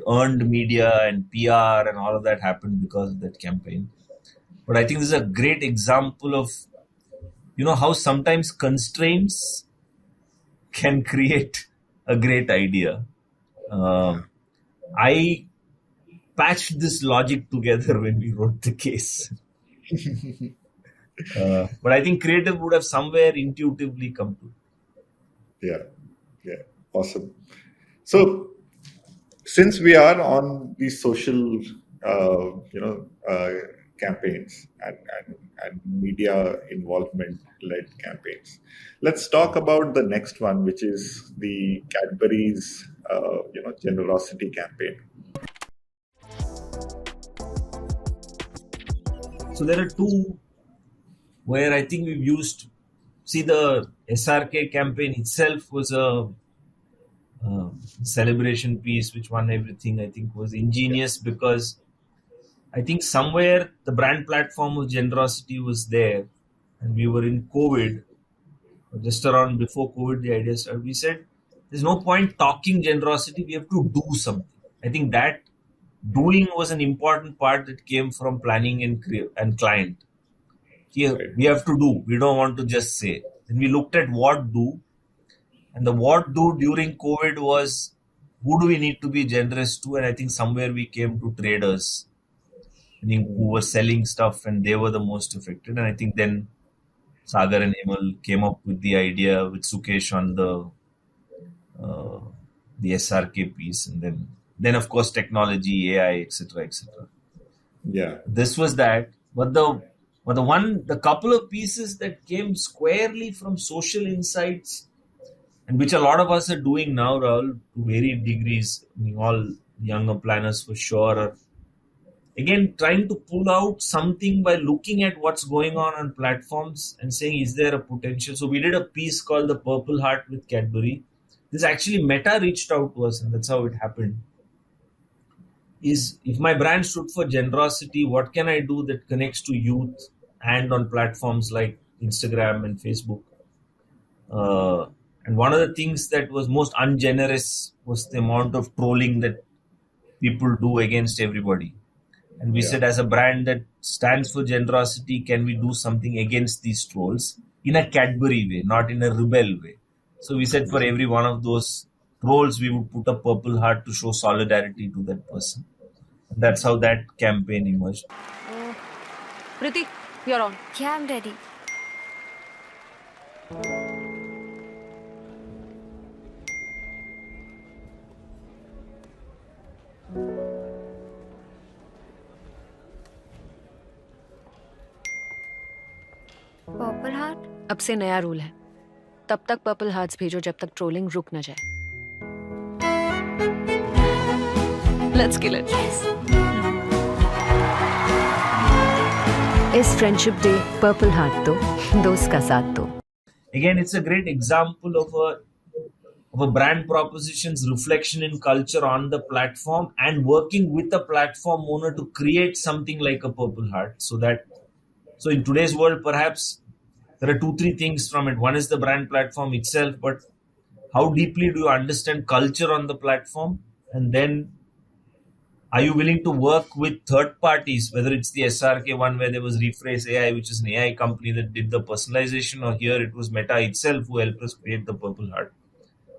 earned media and PR and all of that happened because of that campaign. But I think this is a great example of how sometimes constraints can create a great idea. I patched this logic together when we wrote the case. But I think creative would have somewhere intuitively come to it. Yeah, awesome. So, since we are on these social, campaigns and media involvement-led campaigns, let's talk about the next one, which is the Cadbury's, generosity campaign. So there are two where I think we've used. See, the SRK campaign itself was a celebration piece which won everything. I think was ingenious because I think somewhere the brand platform of generosity was there, and we were in COVID, just around before COVID. The idea started. We said there's no point talking generosity. We have to do something. I think that doing was an important part that came from planning and client. Here, we have to do. We don't want to just say. Then we looked at what do. And the what do during COVID was who do we need to be generous to? And I think somewhere we came to traders, I think, who were selling stuff and they were the most affected. And I think then Sagar and Hemal came up with the idea with Sukesh on the SRK piece. And then of course, technology, AI, etc., etc. Yeah. This was that. But the couple of pieces that came squarely from social insights, and which a lot of us are doing now, Rahul, to varied degrees, I mean, all younger planners for sure, are again trying to pull out something by looking at what's going on platforms and saying, is there a potential? So we did a piece called The Purple Heart with Cadbury. This actually Meta reached out to us, and that's how it happened. Is if my brand stood for generosity, what can I do that connects to youth and on platforms like Instagram and Facebook? And one of the things that was most ungenerous was the amount of trolling that people do against everybody. And we said, as a brand that stands for generosity, can we do something against these trolls? in a Cadbury way, not in a rebel way. So we said for every one of those roles, we would put a purple heart to show solidarity to that person. And that's how that campaign emerged. Priti, you're on. Yeah, I'm ready. Purple heart? अब से नया rule है, तब तक purple hearts भेजो जब तक trolling रुक न जाए. Let's kill it. Yes. इस फ्रेंडशिप डे पर्पल हार्ट दो, दोस्त का साथ दो. Again, it's a great example of a brand proposition's reflection in culture on the platform and working with the platform owner to create something like a purple heart. So in today's world, perhaps there are 2-3 things from it. One is the brand platform itself, but how deeply do you understand culture on the platform? And then are you willing to work with third parties, whether it's the SRK one where there was Rephrase AI, which is an AI company that did the personalization, or here it was Meta itself who helped us create the Purple Heart.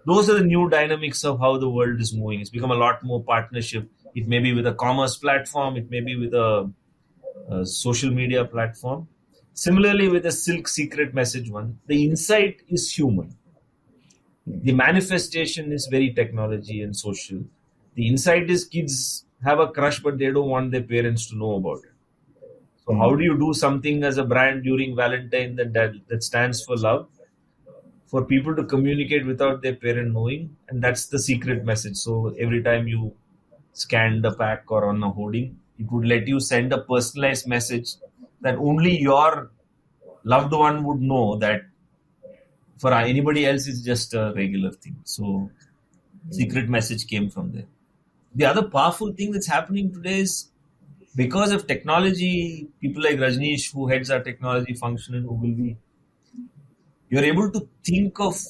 Those are the new dynamics of how the world is moving. It's become a lot more partnership. It may be with a commerce platform. It may be with a social media platform. Similarly, with the Silk Secret Message one, the insight is human. The manifestation is very technology and social. The insight is kids have a crush, but they don't want their parents to know about it. So how do you do something as a brand during Valentine that stands for love, for people to communicate without their parent knowing? And that's the secret message. So every time you scan the pack or on a hoarding, it would let you send a personalized message that only your loved one would know, that for anybody else it's just a regular thing. So secret message came from there. The other powerful thing that's happening today is because of technology, people like Rajneesh, who heads our technology function in Ogilvy, you're able to think of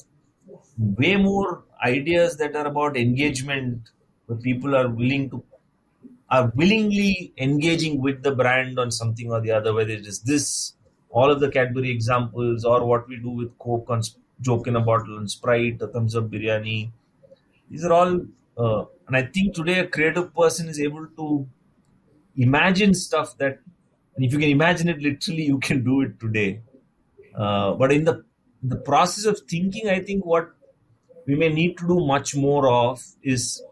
way more ideas that are about engagement, where people are willingly engaging with the brand on something or the other, whether it is this, all of the Cadbury examples, or what we do with Coke on Joke in a Bottle and Sprite, a Thumbs Up Biryani. These are all, and I think today a creative person is able to imagine stuff that, and if you can imagine it literally, you can do it today. But in the process of thinking, I think what we may need to do much more of is,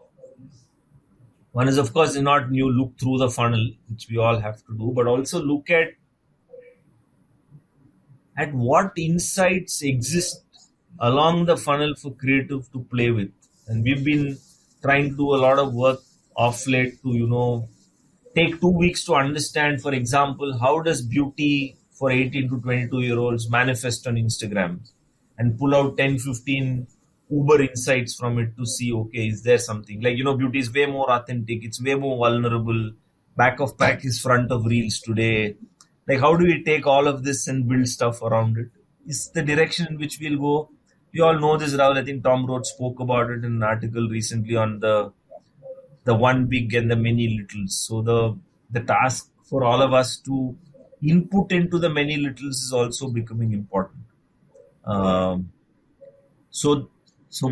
one is, of course, not new look through the funnel, which we all have to do, but also look at what insights exist along the funnel for creative to play with. And we've been trying to do a lot of work off late to, take 2 weeks to understand, for example, how does beauty for 18 to 22-year-olds manifest on Instagram, and pull out 10, 15 Uber insights from it to see, okay, is there something? Like, beauty is way more authentic. It's way more vulnerable. Back of pack is front of reels today. Like, how do we take all of this and build stuff around it? Is the direction in which we'll go. We all know this, Rahul. I think Tom Roth spoke about it in an article recently on the one big and the many littles. So the task for all of us to input into the many littles is also becoming important. So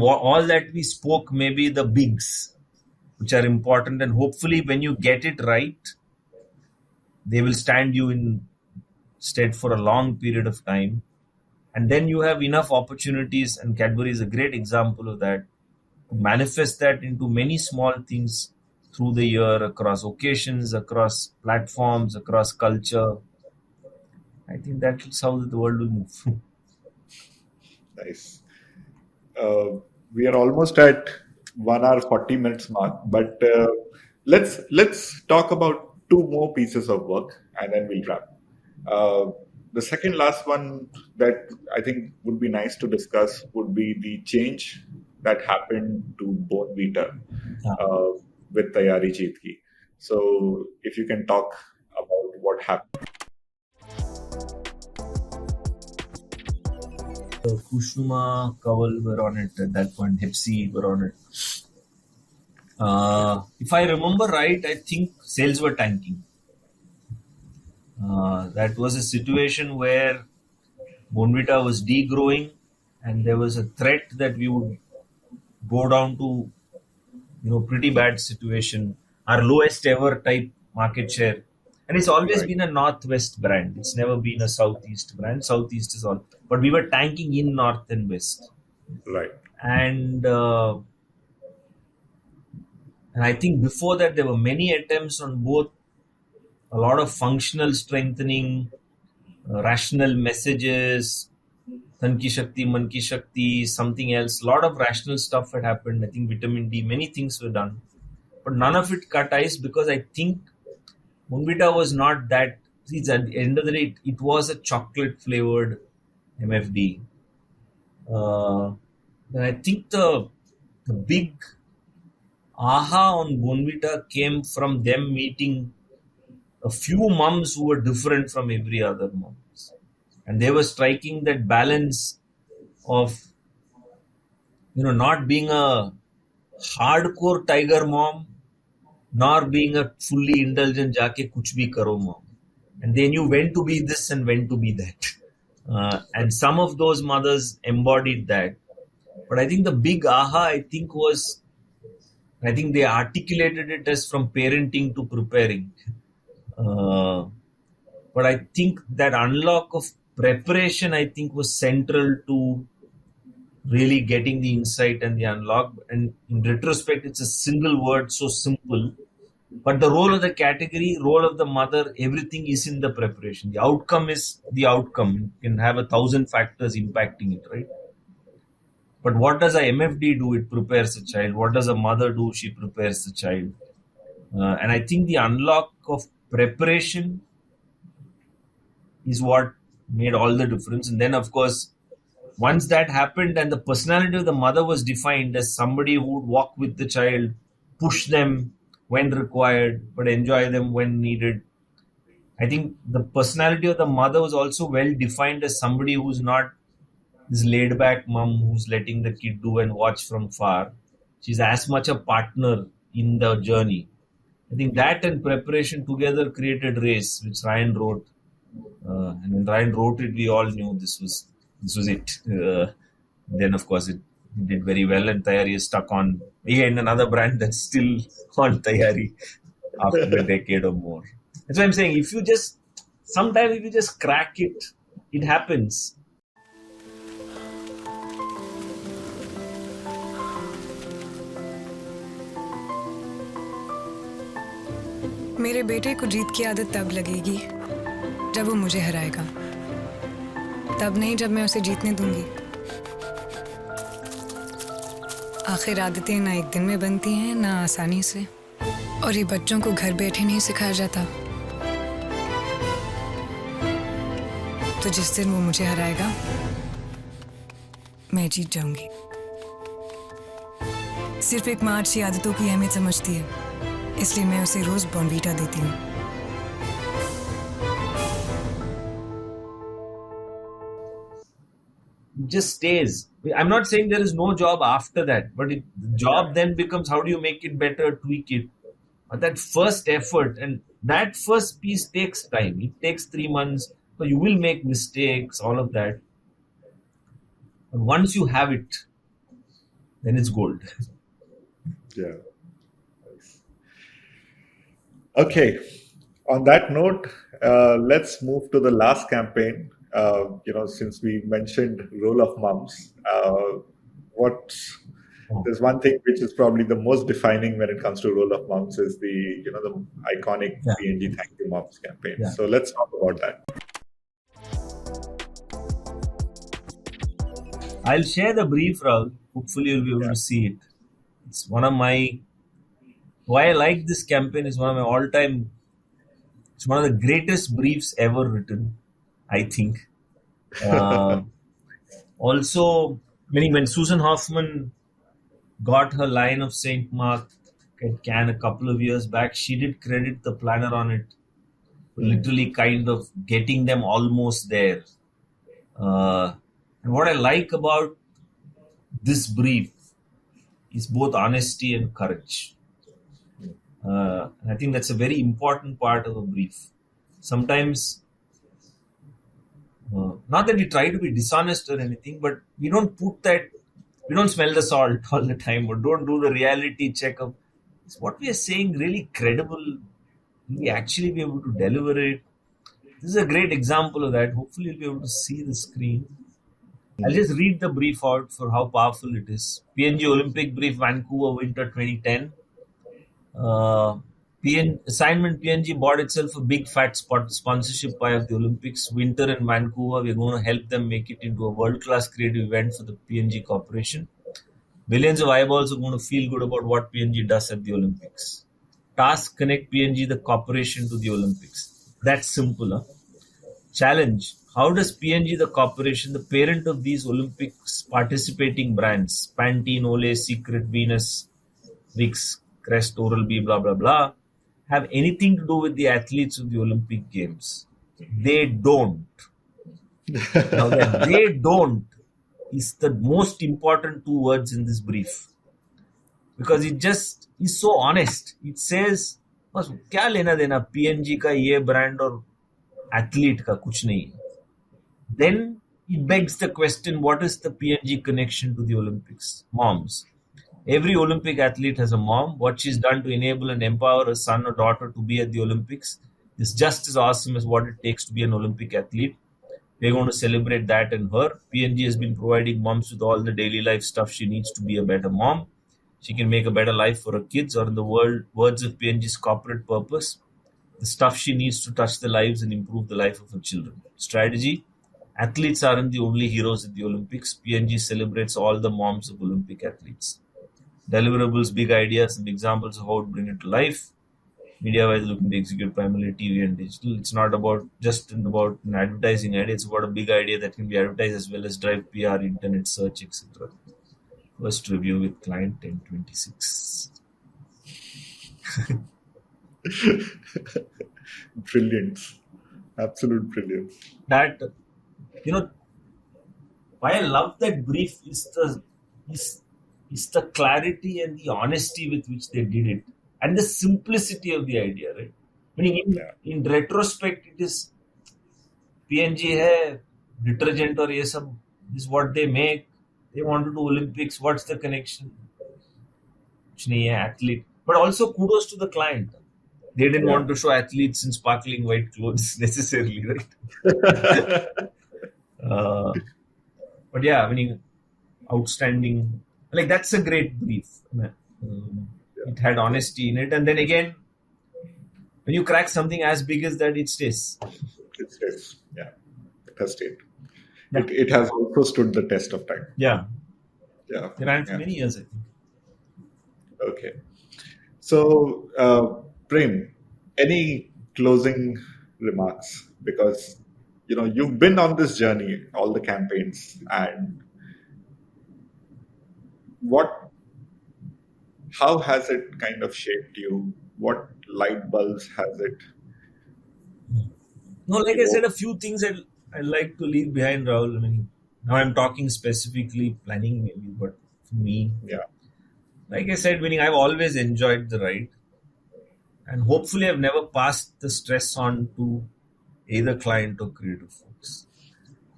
all that we spoke may be the bigs, which are important, and hopefully when you get it right, they will stand you in stead for a long period of time. And then you have enough opportunities, and Cadbury is a great example of that, to manifest that into many small things through the year, across occasions, across platforms, across culture. I think that's how the world will move. Nice. We are almost at 1 hour 40 minutes mark, but let's talk about 2 more pieces of work and then we'll wrap. The second last one that I think would be nice to discuss would be the change that happened to Bournvita with Tayyari Jeet. So if you can talk about what happened. Kushuma, Kawal were on it at that point. Hepsi were on it. If I remember right, I think sales were tanking. That was a situation where Bournvita was degrowing, and there was a threat that we would go down to, pretty bad situation, our lowest ever type market share. And it's always been a northwest brand. It's never been a southeast brand. Southeast is all, but we were tanking in north and west. Right. And I think before that there were many attempts on both, a lot of functional strengthening, rational messages, Tan ki Shakti, Man ki Shakti, something else. A lot of rational stuff had happened. I think vitamin D, many things were done. But none of it cut ice because I think Bournvita was not that. Please, at the end of the day, it was a chocolate flavored MFD. And I think the big aha on Bournvita came from them meeting a few mums who were different from every other mums. And they were striking that balance of, not being a hardcore tiger mom, nor being a fully indulgent jaake kuch bhi karo mom. And they knew when to be this and when to be that. And some of those mothers embodied that. But I think the big aha, was they articulated it as from parenting to preparing. But I think that unlock of preparation, was central to really getting the insight and the unlock. And in retrospect, it's a single word, so simple. But the role of the category, role of the mother, everything is in the preparation. The outcome is the outcome. You can have 1,000 factors impacting it, right? But what does a MFD do? It prepares a child. What does a mother do? She prepares the child. And I think the unlock of preparation is what made all the difference. And then, of course, once that happened and the personality of the mother was defined as somebody who would walk with the child, push them when required, but enjoy them when needed. I think the personality of the mother was also well defined as somebody who's not this laid back mom who's letting the kid do and watch from far. She's as much a partner in the journey. I think that and preparation together created Race, which Ryan wrote. And when Ryan wrote it, we all knew this was it. Then, of course, it did very well, and Tayyari is stuck on again another brand that's still on Tayyari after a decade or more. That's why I'm saying if you just crack it, it happens. मेरे बेटे को जीत की आदत तब लगेगी जब वो मुझे हराएगा, तब नहीं जब मैं उसे जीतने दूंगी। आखिर आदतें ना एक दिन में बनती हैं ना आसानी से, और ये बच्चों को घर बैठे नहीं सिखाया जाता। तो जिस दिन वो मुझे हराएगा मैं जीत जाऊंगी। सिर्फ एक माँ अच्छी आदतों की अहमियत समझती है, इसलिए मैं उसे रोज बॉर्नवीटा देती हूँ। Just stays. I'm not saying there is no job after that, but the job then becomes how do you make it better, tweak it. But that first effort and that first piece takes time. It takes 3 months. So you will make mistakes, all of that. But once you have it, then it's gold. Yeah. Okay. On that note, let's move to the last campaign. Since we mentioned role of moms, there's one thing which is probably the most defining when it comes to role of moms is the iconic PNG Thank You Moms campaign. Yeah. So let's talk about that. I'll share the brief, Rahul. Hopefully you'll be able to see it. It's one of my... Why I like this campaign is one of my all-time... It's one of the greatest briefs ever written, I think. Also, when Susan Hoffman got her line of St. Mark at Cannes a couple of years back, she did credit the planner on it, literally kind of getting them almost there. And what I like about this brief is both honesty and courage. And I think that's a very important part of a brief. Sometimes Not that we try to be dishonest or anything, but we don't smell the salt all the time, or don't do the reality check of, is what we are saying really credible? Will we actually be able to deliver it? This is a great example of that. Hopefully you'll be able to see the screen. I'll just read the brief out for how powerful it is. PNG Olympic brief, Vancouver, winter 2010. Assignment PNG bought itself a big fat sponsorship pie of the Olympics. Winter in Vancouver, we're going to help them make it into a world-class creative event for the PNG Corporation. Millions of eyeballs are going to feel good about what PNG does at the Olympics. Task: connect PNG, the corporation, to the Olympics. That's simple. Huh? Challenge: how does PNG, the corporation, the parent of these Olympics participating brands, Pantene, Olay, Secret, Venus, Vicks, Crest, Oral-B, blah, blah, blah, have anything to do with the athletes of the Olympic Games? They don't. Now that they don't is the most important two words in this brief. Because it just is so honest. It says, क्या लेना देना PNG का ये brand और athlete का कुछ नहीं. Then it begs the question, what is the PNG connection to the Olympics? Moms. Every Olympic athlete has a mom. What she's done to enable and empower a son or daughter to be at the Olympics is just as awesome as what it takes to be an Olympic athlete. We're going to celebrate that and her. PNG has been providing moms with all the daily life stuff she needs to be a better mom. She can make a better life for her kids, or in the words of PNG's corporate purpose, the stuff she needs to touch the lives and improve the life of her children. Strategy: athletes aren't the only heroes at the Olympics. PNG celebrates all the moms of Olympic athletes. Deliverables, big ideas, and examples of how to bring it to life. Media-wise, looking to execute primarily TV and digital. It's not about an advertising idea. It's about a big idea that can be advertised as well as drive PR, internet search, etc. First review with client 1026. Brilliance. Absolute brilliance. That, why I love that brief is the clarity and the honesty with which they did it, and the simplicity of the idea, right? Meaning in retrospect, it is PNG hai, detergent or ye sab is what they make. They want to do Olympics. What's the connection? Kuch nahi hai, athlete. But also kudos to the client. They didn't want to show athletes in sparkling white clothes necessarily, right? But yeah, outstanding. Like, that's a great brief. It had honesty in it. And then again, when you crack something as big as that, it stays. It stays. Yeah. It has stayed. Yeah. It has also stood the test of time. Yeah. Yeah. It ran for many years, I think. Okay. So, Prem, any closing remarks? Because, you've been on this journey, all the campaigns, and how has it kind of shaped you? What light bulbs has it? No, like I said, a few things I'd like to leave behind, Rahul. Now I'm talking specifically planning maybe, but for me, like I said, I've always enjoyed the ride, and hopefully I've never passed the stress on to either client or creative folks.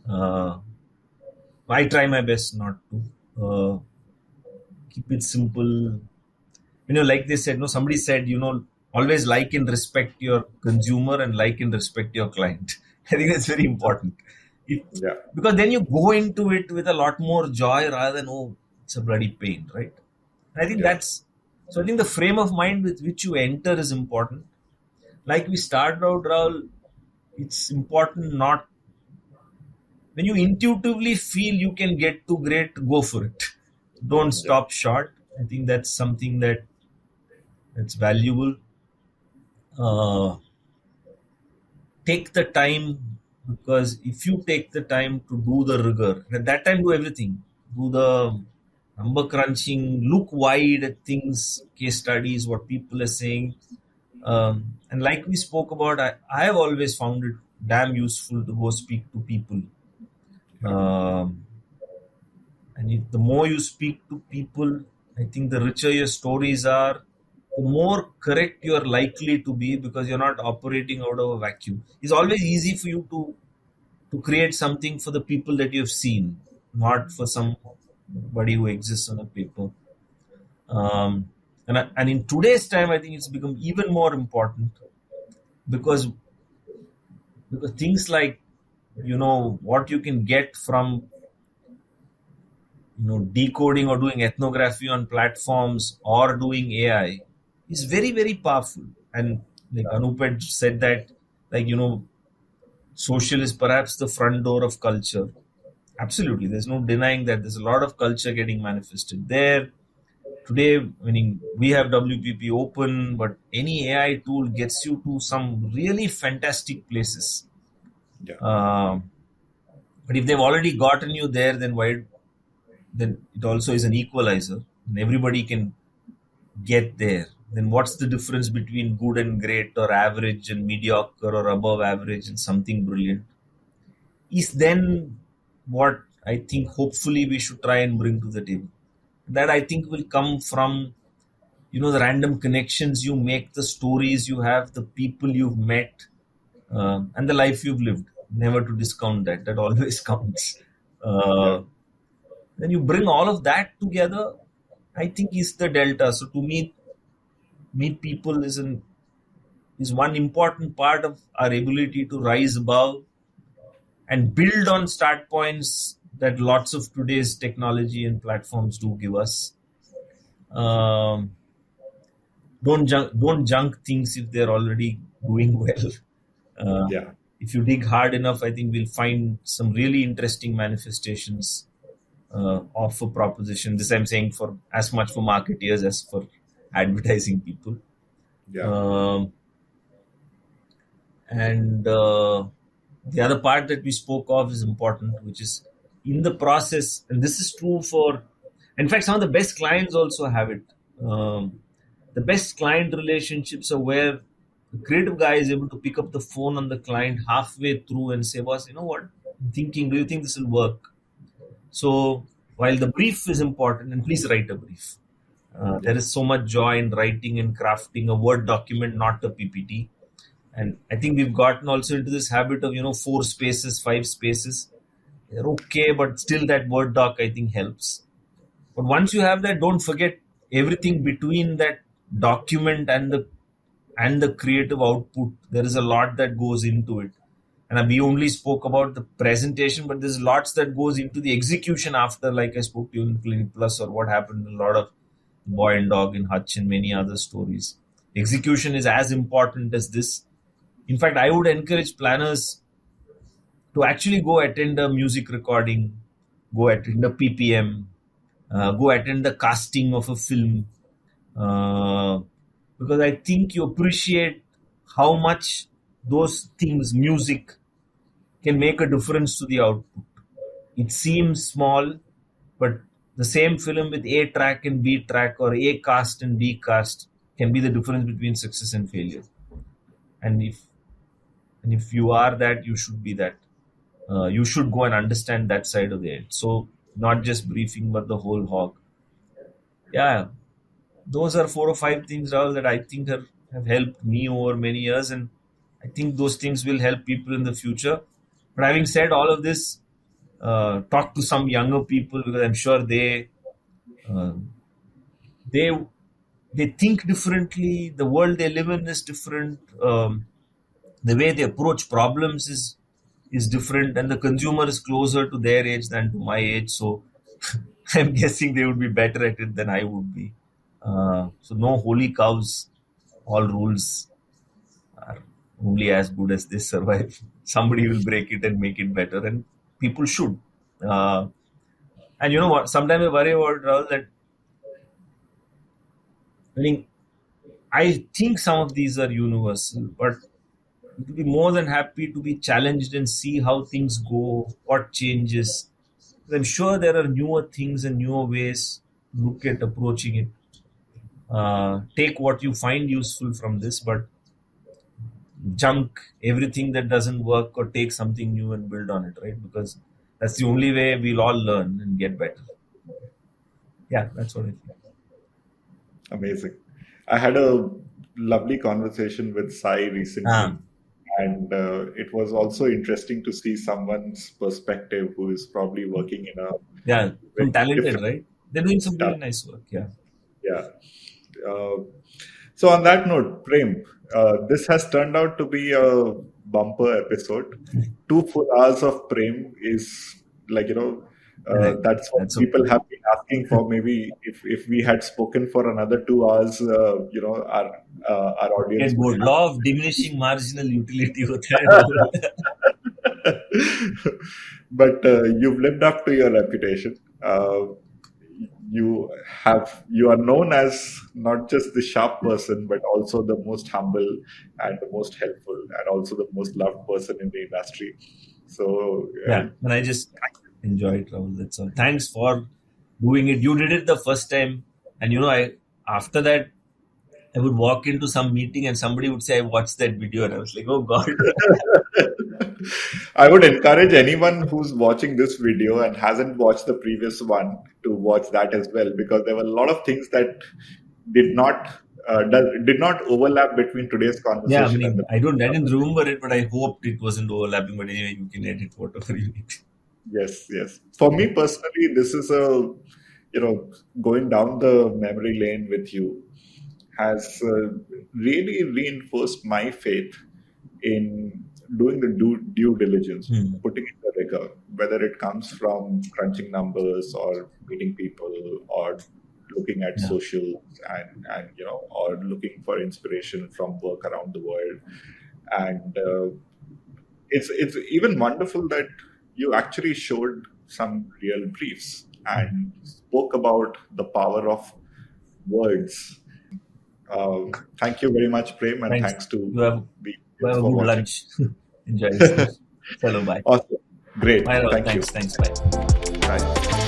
I try my best not to. Keep it simple. Like they said, somebody said, always like and respect your consumer and like and respect your client. I think that's very important. Because then you go into it with a lot more joy rather than, it's a bloody pain, right? I think so I think the frame of mind with which you enter is important. Like we started out, Rahul, it's important not, when you intuitively feel you can get to great, go for it. Don't stop short. I think that's something that's valuable. Take the time, because if you take the time to do the rigor, at that time do everything. Do the number crunching, look wide at things, case studies, what people are saying. And like we spoke about, I have always found it damn useful to go speak to people. And the more you speak to people, I think the richer your stories are, the more correct you are likely to be, because you're not operating out of a vacuum. It's always easy for you to to create something for the people that you've seen, not for somebody who exists on a paper. And in today's time, I think it's become even more important because things like, what you can get from decoding or doing ethnography on platforms or doing AI is very, very powerful. And like Anup had said that, social is perhaps the front door of culture. Absolutely, there's no denying that there's a lot of culture getting manifested there. Today, we have WPP open, but any AI tool gets you to some really fantastic places. Yeah. But if they've already gotten you there, then it also is an equalizer, and everybody can get there. Then what's the difference between good and great, or average and mediocre, or above average and something brilliant? Is then what I think hopefully we should try and bring to the table. That I think will come from the random connections you make, the stories you have, the people you've met, and the life you've lived. Never to discount that. That always counts. Then you bring all of that together, I think is the delta. So to me, meet people is one important part of our ability to rise above and build on start points that lots of today's technology and platforms do give us. Don't junk things if they're already doing well. If you dig hard enough, I think we'll find some really interesting manifestations of a proposition. This I'm saying for as much for marketeers as for advertising people. And the other part that we spoke of is important, which is in the process, and this is true for, in fact, some of the best clients also have it. The best client relationships are where the creative guy is able to pick up the phone on the client halfway through and say, boss, you know what, I'm thinking, do you think this will work? So while the brief is important, and please write a brief. There is so much joy in writing and crafting a Word document, not a PPT. And I think we've gotten also into this habit of, 4 spaces, 5 spaces. They're okay, but still that Word doc, I think, helps. But once you have that, don't forget everything between that document and the creative output. There is a lot that goes into it. And we only spoke about the presentation, but there's lots that goes into the execution after, like I spoke to you in Clinic Plus, or what happened in a lot of Boy and Dog and Hutch and many other stories. Execution is as important as this. In fact, I would encourage planners to actually go attend a music recording, go attend a PPM, go attend the casting of a film. Because I think you appreciate how much those things, music, can make a difference to the output. It seems small, but the same film with A track and B track, or A cast and B cast, can be the difference between success and failure. And if you are that, you should be that. You should go and understand that side of it. So not just briefing, but the whole hog. Yeah, those are 4 or 5 things, Rahul, that I think have helped me over many years, and I think those things will help people in the future. But having said all of this, talk to some younger people, because I'm sure they think differently. The world they live in is different. The way they approach problems is different, and the consumer is closer to their age than to my age. So I'm guessing they would be better at it than I would be. So no holy cows. All rules are only as good as they survive. Somebody will break it and make it better, and people should. And you know what? Sometimes I worry about, Rahul, that I think some of these are universal, but it will be more than happy to be challenged and see how things go, what changes. I'm sure there are newer things and newer ways to look at approaching it. Take what you find useful from this, but junk everything that doesn't work, or take something new and build on it, right? Because that's the only way we'll all learn and get better. Yeah, that's what I think. Amazing. I had a lovely conversation with Sai recently. And it was also interesting to see someone's perspective who is probably working in a Yeah, very from talented, different right? They're doing some really task. nice work. Yeah. Yeah. So on that note, Prem, this has turned out to be a bumper episode. 2 full hours of Prem is like, Correct. that's what That's people okay. have been asking for. Maybe if we had spoken for another 2 hours, our audience Get would bored. have. Law of diminishing marginal utility होता है वो। But you've lived up to your reputation. You are known as not just the sharp person, but also the most humble and the most helpful, and also the most loved person in the industry. So Yeah, and I just enjoyed it, Rahul. That's all. Thanks for doing it. You did it the first time, and I after that I would walk into some meeting and somebody would say, "I watched that video," and I was like, "Oh God." I would encourage anyone who's watching this video and hasn't watched the previous one to watch that as well, because there were a lot of things that did not did not overlap between today's Yeah, I conversation and mean, the I didn't remember it, but I hoped it wasn't overlapping. But anyway, you can edit whatever you need. Yes. For me personally, this is going down the memory lane with you has really reinforced my faith in doing the due diligence, putting in the rigor, whether it comes from crunching numbers or meeting people or looking at socials and or looking for inspiration from work around the world. And it's even wonderful that you actually showed some real briefs and spoke about the power of words. Thank you very much, Prem, and thanks to You have the a for good watching. lunch. Enjoy yourself. Hello, bye. Awesome. Great. Bye, Rahul. Thank you. Thanks. Bye. Bye.